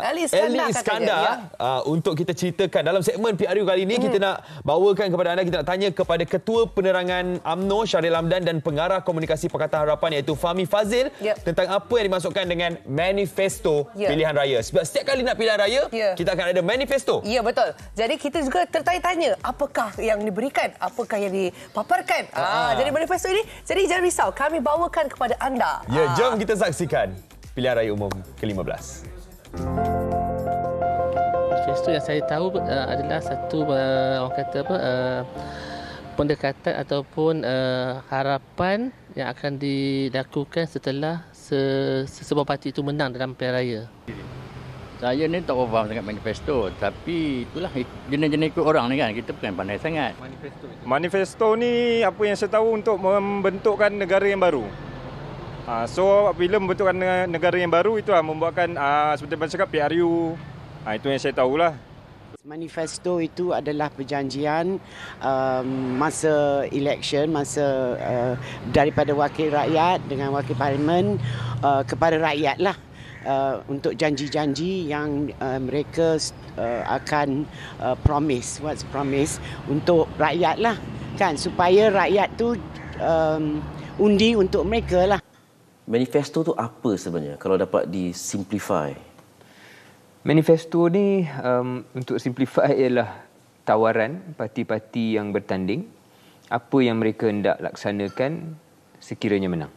Elly Iskandar untuk kita ceritakan dalam segmen PRU kali ini. Kita nak bawakan kepada anda, kita nak tanya kepada Ketua Penerangan UMNO Syahril Hamdan dan Pengarah Komunikasi Pakatan Harapan iaitu Fahmi Fazil tentang apa yang dimaksudkan dengan manifesto pilihan raya. Sebab setiap kali nak pilihan raya, kita akan ada manifesto. Ya, betul. Jadi kita juga tertanya-tanya apakah yang diberikan, apakah yang dipaparkan. Jadi manifesto ini, jadi jangan risau, kami bawakan kepada anda. Ya, jom kita saksikan pilihan raya umum ke-15. Manifesto yang saya tahu adalah satu orang kata apa pendekatan ataupun harapan yang akan dilakukan setelah sebuah parti itu menang dalam pilihan raya. Saya ni tak faham sangat manifesto, tapi itulah jenis-jenis ikut orang ni kan, kita bukan pandai sangat. Manifesto ni apa yang saya tahu untuk membentukkan negara yang baru. So bila membentukkan negara yang baru itu membuatkan seperti mana cakap PRU. Itu yang saya tahulah. Manifesto itu adalah perjanjian masa election, masa daripada wakil rakyat dengan wakil parlimen kepada rakyat lah. Untuk janji-janji yang mereka akan promise untuk rakyat lah kan, supaya rakyat tu undi untuk mereka lah. Manifesto tu apa sebenarnya kalau dapat disimplify? Manifesto ni untuk simplify ialah tawaran parti-parti yang bertanding apa yang mereka hendak laksanakan sekiranya menang.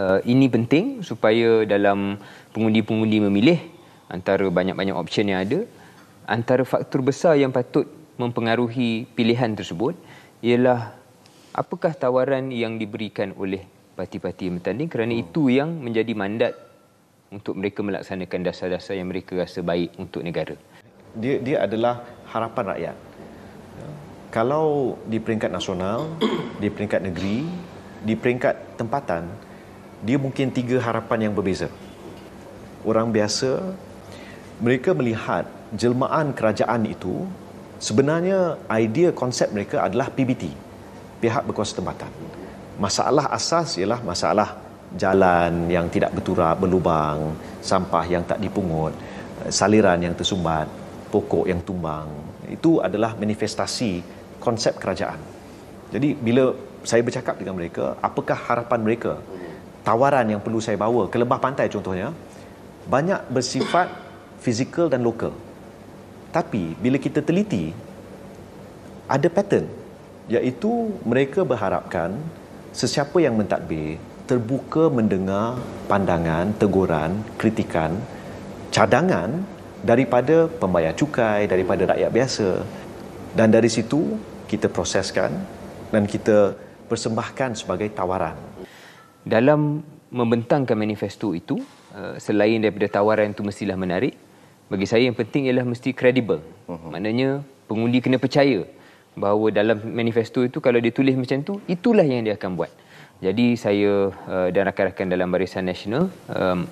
Ini penting supaya dalam pengundi-pengundi memilih antara banyak-banyak option yang ada, antara faktor besar yang patut mempengaruhi pilihan tersebut ialah apakah tawaran yang diberikan oleh parti-parti yang bertanding, kerana itu yang menjadi mandat untuk mereka melaksanakan dasar-dasar yang mereka rasa baik untuk negara. Dia adalah harapan rakyat. Kalau di peringkat nasional, di peringkat negeri, di peringkat tempatan, dia mungkin 3 harapan yang berbeza. Orang biasa, mereka melihat jelmaan kerajaan itu, sebenarnya idea konsep mereka adalah PBT, pihak berkuasa tempatan. Masalah asas ialah masalah jalan yang tidak berturap, berlubang, sampah yang tak dipungut, saliran yang tersumbat, pokok yang tumbang. Itu adalah manifestasi konsep kerajaan. Jadi bila saya bercakap dengan mereka, apakah harapan mereka? Tawaran yang perlu saya bawa ke Lebah Pantai contohnya, banyak bersifat fizikal dan lokal. Tapi bila kita teliti, ada pattern, iaitu mereka berharapkan sesiapa yang mentadbir terbuka mendengar pandangan, teguran, kritikan, cadangan daripada pembayar cukai, daripada rakyat biasa. Dan dari situ kita proseskan dan kita persembahkan sebagai tawaran. Dalam membentangkan manifesto itu, selain daripada tawaran itu mestilah menarik, bagi saya yang penting ialah mesti kredibel. Maknanya pengundi kena percaya bahawa dalam manifesto itu kalau dia tulis macam tu, itulah yang dia akan buat. Jadi saya dan rakan-rakan dalam Barisan Nasional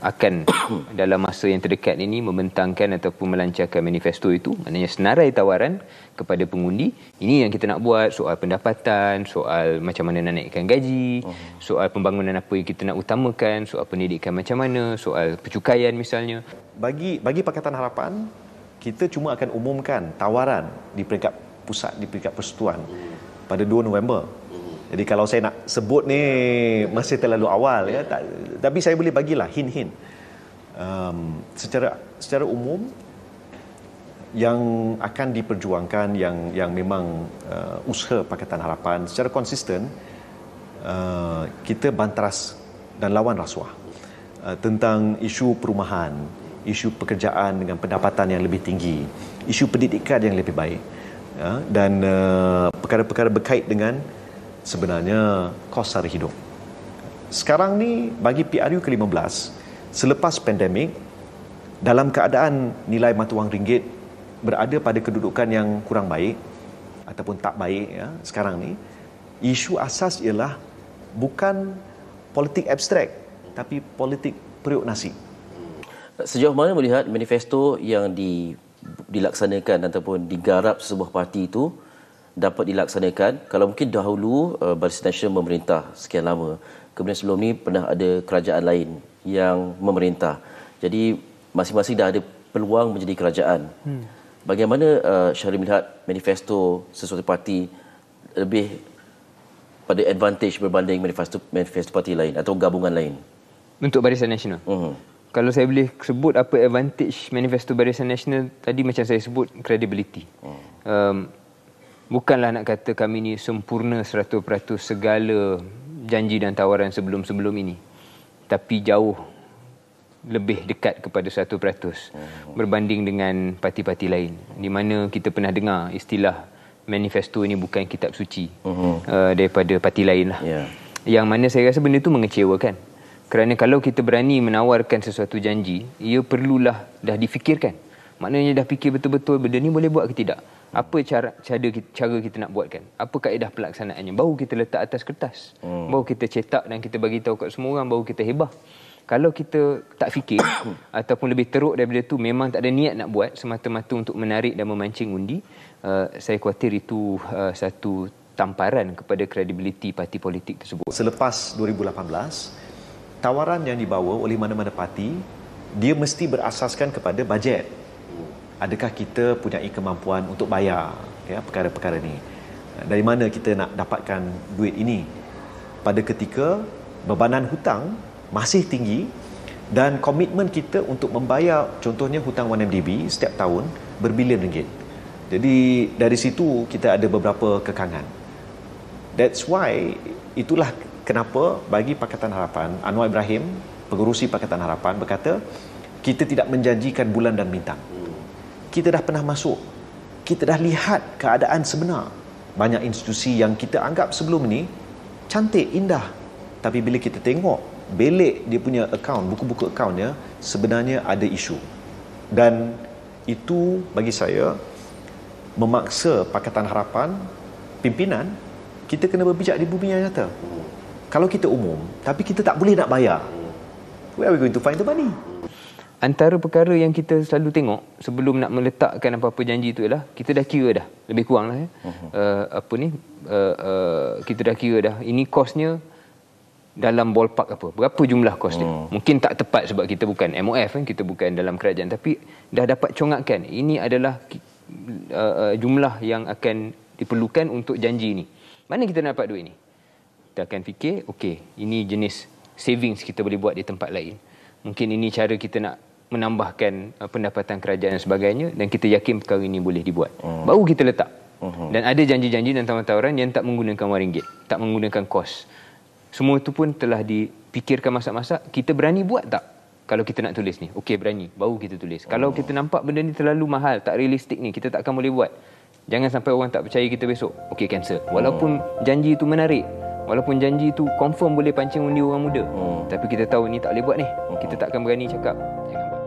akan dalam masa yang terdekat ini membentangkan ataupun melancarkan manifesto itu, maknanya senarai tawaran kepada pengundi. Ini yang kita nak buat, soal pendapatan, soal macam mana nak naikkan gaji, soal pembangunan apa yang kita nak utamakan, soal pendidikan macam mana, soal percukaian misalnya. Bagi Pakatan Harapan, kita cuma akan umumkan tawaran di peringkat pusat, di peringkat persekutuan pada 2 November. Jadi kalau saya nak sebut ni masih terlalu awal ya, tapi saya boleh bagilah hint-hint. Secara umum yang akan diperjuangkan yang memang usaha Pakatan Harapan secara konsisten, kita banteras dan lawan rasuah tentang isu perumahan, isu pekerjaan dengan pendapatan yang lebih tinggi, isu pendidikan yang lebih baik, dan perkara-perkara berkait dengan sebenarnya kos sara hidup. Sekarang ni bagi PRU ke-15, selepas pandemik, dalam keadaan nilai mata wang ringgit berada pada kedudukan yang kurang baik ataupun tak baik ya, sekarang ni isu asas ialah bukan politik abstrak tapi politik periuk nasi. Sejauh mana melihat manifesto yang dilaksanakan ataupun digarap sebuah parti itu dapat dilaksanakan? Kalau mungkin dahulu Barisan Nasional memerintah sekian lama, kemudian sebelum ni pernah ada kerajaan lain yang memerintah. Jadi masing-masing dah ada peluang menjadi kerajaan. Bagaimana Syahrir melihat manifesto sesuatu parti lebih pada advantage berbanding manifesto parti lain atau gabungan lain? Untuk Barisan Nasional? Kalau saya boleh sebut apa advantage manifesto Barisan Nasional, tadi macam saya sebut, credibility. Bukanlah nak kata kami ni sempurna 100% segala janji dan tawaran sebelum-sebelum ini. Tapi jauh lebih dekat kepada 100% berbanding dengan parti-parti lain. Di mana kita pernah dengar istilah manifesto ini bukan kitab suci daripada parti lain lah. Yang mana saya rasa benda itu mengecewakan. Kerana kalau kita berani menawarkan sesuatu janji, ia perlulah dah difikirkan. Maknanya dah fikir betul-betul benda ni boleh buat ke tidak. Apa cara kita nak buatkan? Apa kaedah pelaksanaannya? Baru kita letak atas kertas. Baru kita cetak dan kita bagi tahu kat semua orang, baru kita hebah. Kalau kita tak fikir ataupun lebih teruk daripada itu, memang tak ada niat nak buat semata-mata untuk menarik dan memancing undi, saya khawatir itu satu tamparan kepada kredibiliti parti politik tersebut. Selepas 2018, tawaran yang dibawa oleh mana-mana parti, dia mesti berasaskan kepada bajet. Adakah kita punya kemampuan untuk bayar ya, perkara-perkara ini? Dari mana kita nak dapatkan duit ini? Pada ketika bebanan hutang masih tinggi dan komitmen kita untuk membayar contohnya hutang 1MDB setiap tahun berbilion ringgit. Jadi dari situ kita ada beberapa kekangan. That's why itulah kenapa bagi Pakatan Harapan, Anwar Ibrahim, pengerusi Pakatan Harapan berkata, kita tidak menjanjikan bulan dan bintang. Kita dah pernah masuk. Kita dah lihat keadaan sebenar. Banyak institusi yang kita anggap sebelum ni cantik, indah. Tapi bila kita tengok belik dia punya akaun, buku-buku akaunnya, sebenarnya ada isu. Dan itu bagi saya memaksa Pakatan Harapan, pimpinan, kita kena berbijak di bumi yang nyata. Kalau kita umum, tapi kita tak boleh nak bayar, where are we going to find the money? Antara perkara yang kita selalu tengok sebelum nak meletakkan apa-apa janji itu ialah kita dah kira dah, lebih kurang lah ya. Kita dah kira dah, ini kosnya dalam ballpark apa, berapa jumlah kos dia. Mungkin tak tepat sebab kita bukan MOF kan, kita bukan dalam kerajaan, tapi dah dapat congakkan ini adalah jumlah yang akan diperlukan untuk janji ini. Mana kita nak dapat duit ni? Kita akan fikir, okey, ini jenis savings kita boleh buat di tempat lain. Mungkin ini cara kita nak menambahkan pendapatan kerajaan dan sebagainya, dan kita yakin perkara ini boleh dibuat. Baru kita letak. Dan ada janji-janji dan tawaran-tawaran yang tak menggunakan wang ringgit, tak menggunakan kos. Semua itu pun telah dipikirkan masak-masak. Kita berani buat tak? Kalau kita nak tulis ni, okey berani, baru kita tulis. Kalau kita nampak benda ni terlalu mahal, tak realistik ni, kita tak akan boleh buat. Jangan sampai orang tak percaya kita besok. Okey, cancel. Walaupun janji itu menarik, walaupun janji itu confirm boleh pancing undi orang muda, tapi kita tahu ni tak boleh buat ni. Kita tak akan berani cakap. Jangan buat.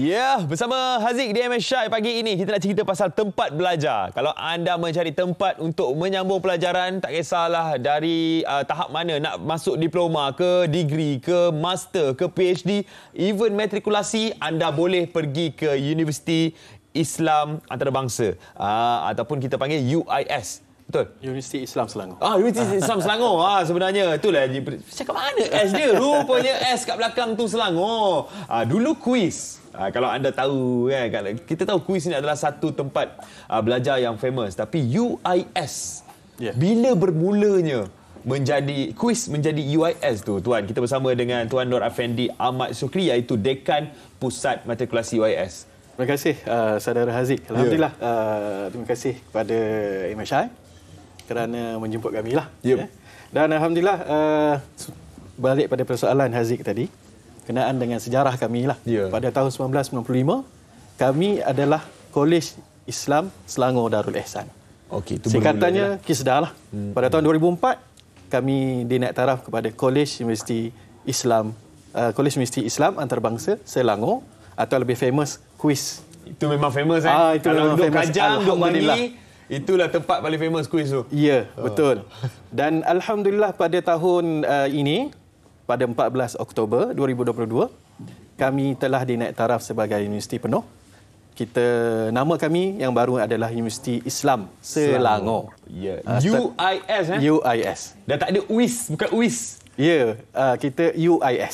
Ya, bersama Haziq di MS Syai pagi ini kita nak cerita pasal tempat belajar. Kalau anda mencari tempat untuk menyambung pelajaran, tak kisahlah dari tahap mana, nak masuk diploma ke, degree ke, master ke, PhD, even matrikulasi, anda boleh pergi ke Universiti Islam Antarabangsa ataupun kita panggil UIS. Betul? Universiti Islam Selangor. Universiti Islam Selangor. Sebenarnya itulah cakap mana S dia? Rupanya S kat belakang tu Selangor. Dulu kuis. Kalau anda tahu kan, kita tahu kuis ni adalah satu tempat belajar yang famous, tapi UIS bila bermulanya menjadi kuis menjadi UIS tu tuan, kita bersama dengan Tuan Nur Afendi Ahmad Sukri, iaitu Dekan Pusat Matrikulasi UIS. Terima kasih saudara Haziq. Alhamdulillah, terima kasih kepada MS Syai kerana menjemput kami lah. Dan alhamdulillah, balik pada persoalan Haziq tadi, kenaan dengan sejarah kami lah. Pada tahun 1995, kami adalah Kolej Islam Selangor Darul Ihsan. Singkatannya KISDA lah. Pada tahun 2004, kami dinaik taraf kepada Kolej Universiti Islam Antarabangsa Selangor, atau lebih famous KUIS. Itu memang famous Itu kalau memang duduk famous. Kajang, duduk Mani, itulah tempat paling famous kuis tu. Ya, betul. Dan alhamdulillah pada tahun ini, pada 14 Oktober 2022, kami telah dinaik taraf sebagai universiti penuh. Nama kami yang baru adalah Universiti Islam Selangor. UIS UIS. Dan tak ada UIS, bukan UIS. Kita UIS.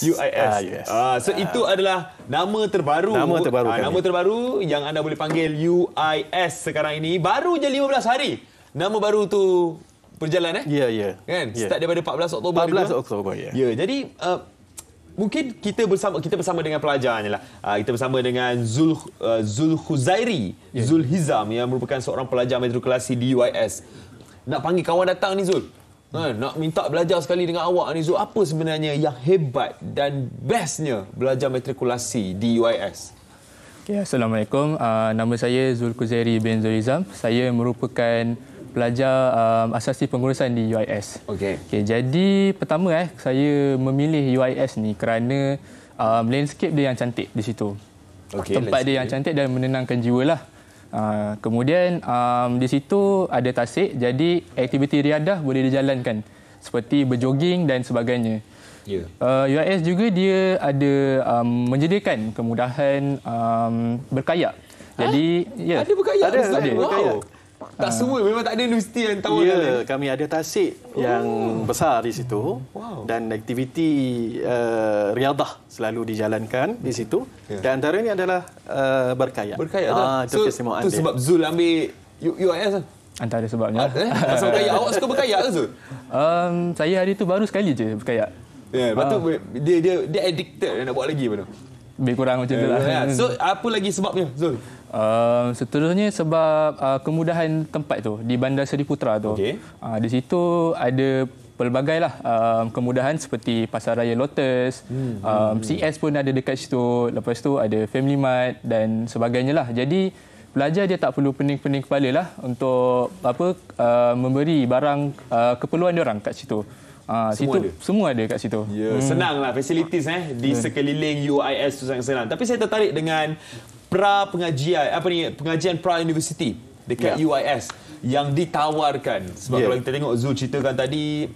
So itu adalah nama terbaru. Nama terbaru yang anda boleh panggil UIS sekarang ini. Baru je 15 hari. Nama baru tu berjalan kan? Start daripada 14 Oktober. 14 Oktober jadi mungkin kita bersama dengan pelajarnya lah. Kita bersama dengan Zulkhuzairi Zulhizam yang merupakan seorang pelajar matrikulasi di UIS. Nak panggil kawan datang ni Zul. Nak minta belajar sekali dengan awak ni Zul. Apa sebenarnya yang hebat dan bestnya belajar matrikulasi di UIS? Assalamualaikum. Nama saya Zulkhuzairi bin Zulhizam. Saya merupakan pelajar asasi pengurusan di UIS. Jadi pertama saya memilih UIS ni kerana landscape dia yang cantik di situ. Tempat dia yang cantik dan menenangkan jiwa lah. Kemudian di situ ada tasik, jadi aktiviti riadah boleh dijalankan seperti berjoging dan sebagainya. UIS juga dia ada menyediakan kemudahan berkayak. Jadi ada berkayak? Ada. Wow. Tak semua, memang tak ada universiti yang tahu. Kami ada tasik yang besar di situ. Dan aktiviti riadah selalu dijalankan di situ. Dan antaranya adalah berkayak. Itu keistimewaan dia. Sebab Zul ambil UIS? Antara sebabnya. Pasal berkayak. Awak suka berkayak ke Zul? Saya hari itu baru sekali je berkayak. Lepas tu dia addicted, dia nak buat lagi apa tu? Lebih kurang macam tu lah. So apa lagi sebabnya Zul? Seterusnya sebab kemudahan tempat tu di Bandar Seri Putra tu. Di situ ada pelbagai lah kemudahan seperti Pasar Raya Lotus, CS pun ada dekat situ. Lepas tu ada Family Mart dan sebagainya lah. Jadi pelajar dia tak perlu pening-pening kepala lah untuk memberi barang keperluan dia orang kat situ. Semua ada kat situ. Senanglah facilities di sekeliling UIS tu sangat senang. Tapi saya tertarik dengan pengajian pra-university dekat UIS yang ditawarkan. Sebab kalau kita tengok Zul ceritakan tadi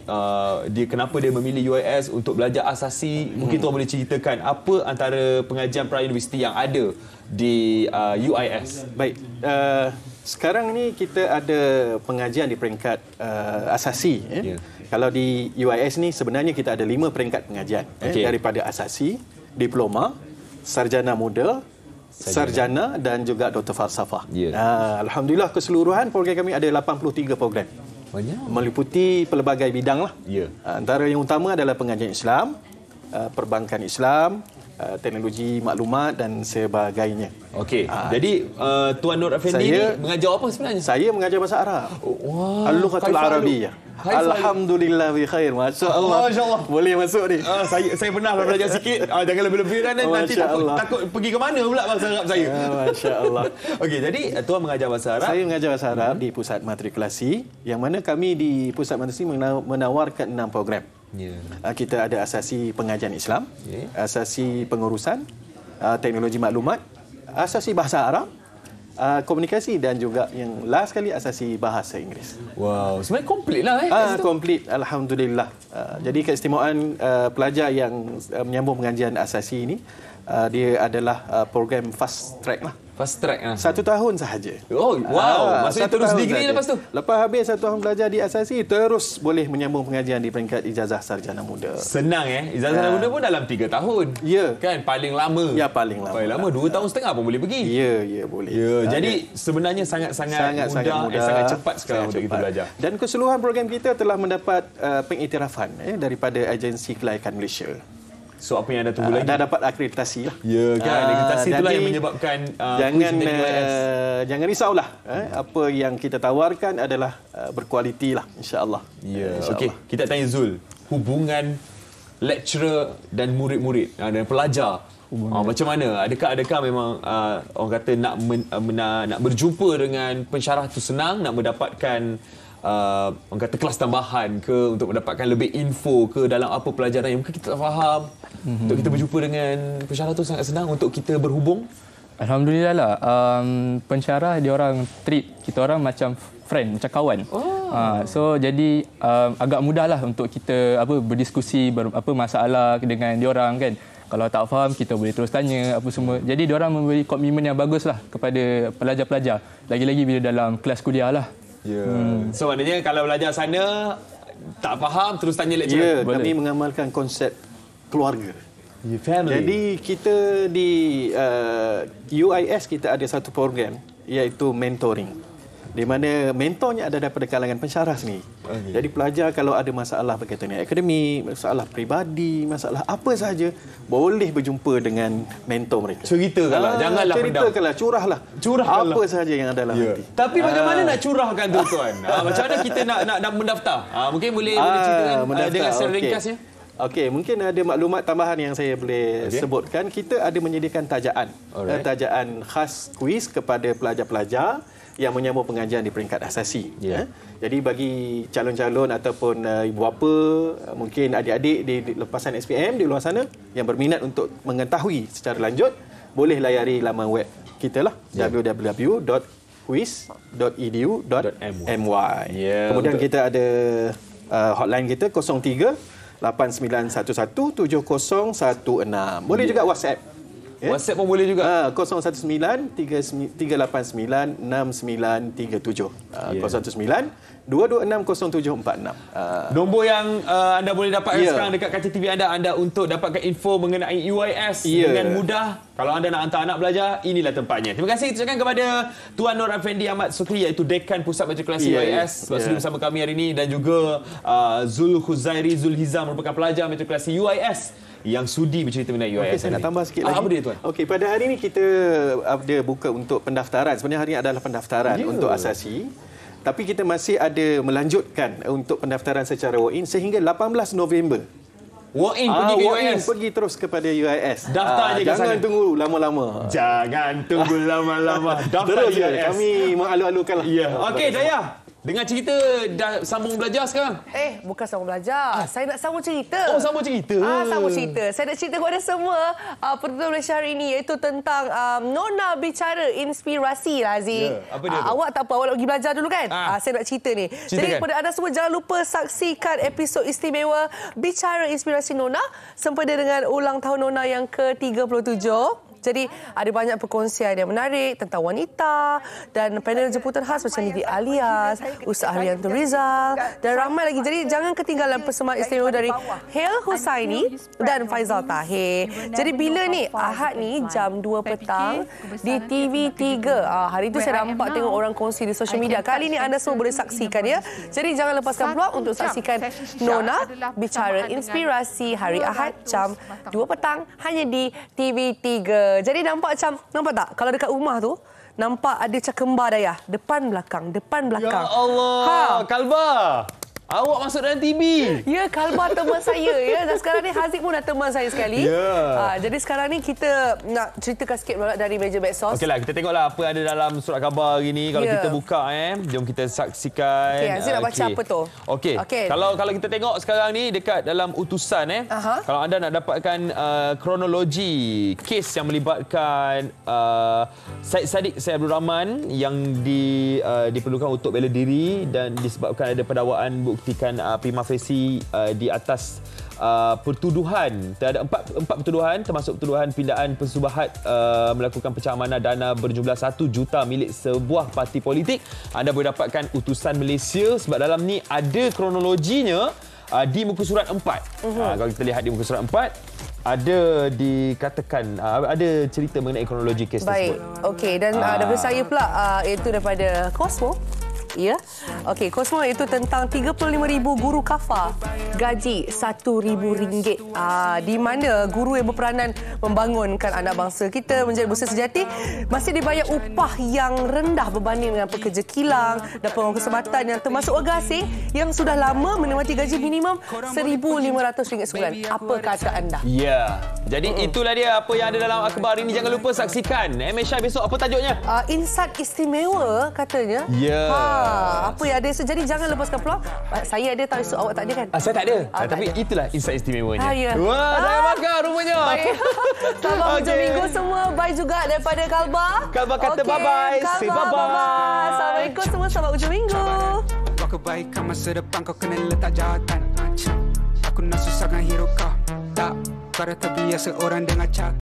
dia kenapa dia memilih UIS untuk belajar asasi. Mungkin tuan boleh ceritakan apa antara pengajian pra-university yang ada di UIS. Baik. Sekarang ni kita ada pengajian di peringkat asasi. Kalau di UIS ni sebenarnya kita ada 5 peringkat pengajian. Daripada asasi, diploma, sarjana muda, sarjana dan juga doktor falsafah. Alhamdulillah keseluruhan program kami ada 83 program. meliputi pelbagai bidang lah. Antara yang utama adalah pengajian Islam, perbankan Islam, teknologi maklumat dan sebagainya. Okey. Jadi Tuan Nur Effendi ni mengajar apa sebenarnya? Saya mengajar bahasa Arab. Al-Lughatul Arabiyyah. Alhamdulillah bi khair. Masya-Allah. Masya-Allah. Boleh masuk ni. Saya pernah belajar sikit. Jangan lebih-lebih kan nanti takut pergi ke mana pula bahasa Arab saya. Masya-Allah. Okey, jadi Tuan mengajar bahasa Arab. Saya mengajar bahasa Arab di pusat matrikulasi, yang mana kami di pusat matrikulasi menawarkan 6 program. Kita ada asasi pengajian Islam, asasi pengurusan, teknologi maklumat, asasi bahasa Arab, komunikasi dan juga yang last sekali asasi bahasa Inggeris. Wow, sebenarnya komplit lah komplit, alhamdulillah. Jadi keistimewaan pelajar yang menyambung pengajian asasi ini, dia adalah program fast track lah. Fast track 1 tahun sahaja. Oh, wow. Maksudnya terus degree lepas tu? Lepas habis 1 tahun belajar di asasi, terus boleh menyambung pengajian di peringkat ijazah sarjana muda. Senang Ijazah sarjana muda pun dalam 3 tahun. Ya. Kan paling lama. Ya, paling lama. Paling lama 2 tahun setengah pun boleh pergi. Ya, boleh. Jadi sebenarnya sangat-sangat mudah dan sangat cepat sekarang untuk kita belajar. Dan keseluruhan program kita telah mendapat pengiktirafan daripada agensi kelayakan Malaysia. So apa yang anda tunggu lagi? Dah dapat akreditasi lah. Ya kan, akreditasi itulah yang menyebabkan jangan risaulah. Apa yang kita tawarkan adalah berkualiti lah, insya-Allah. Okey, kita tanya Zul, hubungan lecturer dan murid-murid dan pelajar macam mana? Adakah memang orang kata nak berjumpa dengan pensyarah tu senang, nak mendapatkan orang kata kelas tambahan ke, untuk mendapatkan lebih info ke dalam apa pelajaran yang mungkin kita tak faham? Untuk kita berjumpa dengan pensyarah tu sangat senang untuk kita berhubung? Alhamdulillah lah. Pensyarah dia orang treat kita orang macam friend, macam kawan. So jadi agak mudahlah untuk kita berdiskusi masalah dengan dia orang kan. Kalau tak faham kita boleh terus tanya apa semua. Jadi dia orang memberi komitmen yang baguslah kepada pelajar-pelajar. Lagi-lagi bila dalam kelas kuliah lah. So maknanya kalau belajar sana tak faham terus tanya lecturer. Kami mengamalkan konsep keluarga. Family. Jadi kita di UIS kita ada satu program iaitu mentoring, di mana mentornya ada daripada kalangan pensyarah sendiri. Jadi pelajar kalau ada masalah berkaitan dengan akademik, masalah peribadi, masalah apa sahaja, boleh berjumpa dengan mentor mereka. Ceritakanlah, janganlah pendam. Ceritakanlah, curahlah. Apa sahaja yang ada dalam hati. Tapi bagaimana nak curahkan tu tuan? Macam mana kita nak mendaftar? Mungkin boleh ceritakan dengan secara ringkasnya. Okey, mungkin ada maklumat tambahan yang saya boleh sebutkan. Kita ada menyediakan tajaan khas kuis kepada pelajar-pelajar yang menyambung pengajian di peringkat asasi. Jadi bagi calon-calon ataupun ibu bapa, mungkin adik-adik di lepasan SPM di luar sana yang berminat untuk mengetahui secara lanjut, boleh layari laman web kita lah, www.quiz.edu.my. Kemudian kita ada hotline kita 03 89117016. Boleh juga WhatsApp. WhatsApp pun boleh juga. 019-338-6937. 019-226-0746. Nombor yang anda boleh dapatkan sekarang dekat kaca TV anda untuk dapatkan info mengenai UIS dengan mudah. Kalau anda nak hantar anak belajar, inilah tempatnya. Terima kasih ucapkan kepada Tuan Nur Effendi Ahmad Sukri, iaitu Dekan Pusat Matrikulasi UIS sebab sudi bersama kami hari ini, dan juga Zulhizam merupakan pelajar matrikulasi UIS yang sudi bercerita mengenai UIS. Saya nak tambah sikit lagi. Apa dia tuan? Okey, pada hari ini kita ada buka untuk pendaftaran. Sebenarnya hari ini adalah pendaftaran untuk asasi. Tapi kita masih ada melanjutkan untuk pendaftaran secara walk-in sehingga 18 November. Walk-in pergi ke UIS? Pergi terus kepada UIS. Daftar je kat sana. Jangan tunggu lama-lama. Jangan tunggu lama-lama. Daftar terus UIS. Kami mengalu-alukan lah. Okey, Dayah. Dengar cerita, dah sambung belajar sekarang? Bukan sambung belajar. Saya nak sambung cerita. Oh, sambung cerita. Sambung cerita. Saya nak cerita kepada semua penonton Malaysia hari ini, iaitu tentang Nona Bicara Inspirasi lah, Aziz. Apa dia awak tak apa, awak nak pergi belajar dulu kan? Saya nak cerita ni. Jadi kepada anda semua, jangan lupa saksikan episod istimewa Bicara Inspirasi Nona sempena dengan ulang tahun Nona yang ke-37. Jadi ada banyak perkongsian yang menarik tentang wanita dan panel jemputan khas macam Nidi Alias, Ustaz Haryanto Rizal dan ramai lagi. Jadi jangan ketinggalan persembahan istimewa dari Hel Husaini dan Faizal Tahir. Jadi bila ni Ahad ni jam 2 petang di TV3. Hari itu saya nampak tengok orang kongsi di sosial media. Kali ni anda semua boleh saksikan ya. Jadi jangan lepaskan peluang untuk saksikan Nona Bicara Inspirasi hari Ahad jam 2 petang hanya di TV3. Jadi nampak tak? Kalau dekat rumah tu, nampak ada macam kembar dayah. Depan belakang. Ya Allah, Kalba. Awak masuk dalam TV. Ya, Kalba teman saya. Ya. Dan sekarang ni Haziq pun dah teman saya sekali. Ya. Jadi sekarang ni kita nak ceritakan sikit pula dari meja Backsource. Okeylah, kita tengoklah apa ada dalam surat khabar hari ni. Kalau kita buka, jom kita saksikan. Okey, Haziq nak baca apa tu? Okey. Kalau kita tengok sekarang ni dekat dalam utusan, kalau anda nak dapatkan kronologi kes yang melibatkan Syed Saddiq Syed Abdul Rahman yang diperlukan untuk bela diri dan disebabkan ada pendakwaan buktikan prima facie di atas pertuduhan. Ada empat pertuduhan termasuk pertuduhan pindaan pensubahat melakukan pecahan dana berjumlah 1 juta milik sebuah parti politik. Anda boleh dapatkan utusan Malaysia sebab dalam ni ada kronologinya di muka surat 4. Kalau kita lihat di muka surat 4 ada dikatakan ada cerita mengenai kronologi kes tersebut. Okey, dan daripada saya pula iaitu daripada Cosmo. Ya. Okey, Cosmo itu tentang 35,000 guru kafar gaji RM1,000. Di mana guru yang berperanan membangunkan anak bangsa kita menjadi bangsa sejati masih dibayar upah yang rendah berbanding dengan pekerja kilang dan pengawal kesempatan yang termasuk warga asing yang sudah lama menikmati gaji minimum RM1,500 sebulan. Apa kata anda? Ya. Jadi itulah dia apa yang ada dalam akhbar ini. Jangan lupa saksikan MSI besok. Apa tajuknya? Insight istimewa katanya. Ya. Apa yang ada, jadi jangan lepaskan peluang. Saya ada tahu, awak tak ada kan? Saya tak ada. Tapi itulah insight istimewanya. Ya. Wah, saya makan rupanya. Selamat hujung minggu semua. Bye juga daripada Kalba. Kalba kata bye-bye. Say bye-bye. Assalamualaikum semua. Selamat hujung minggu. Buat kebaikan masa depan kau kena letak jawatan. Aku nak susahkan hero kau. Tak, kau dah terbiasa orang dengar cakap.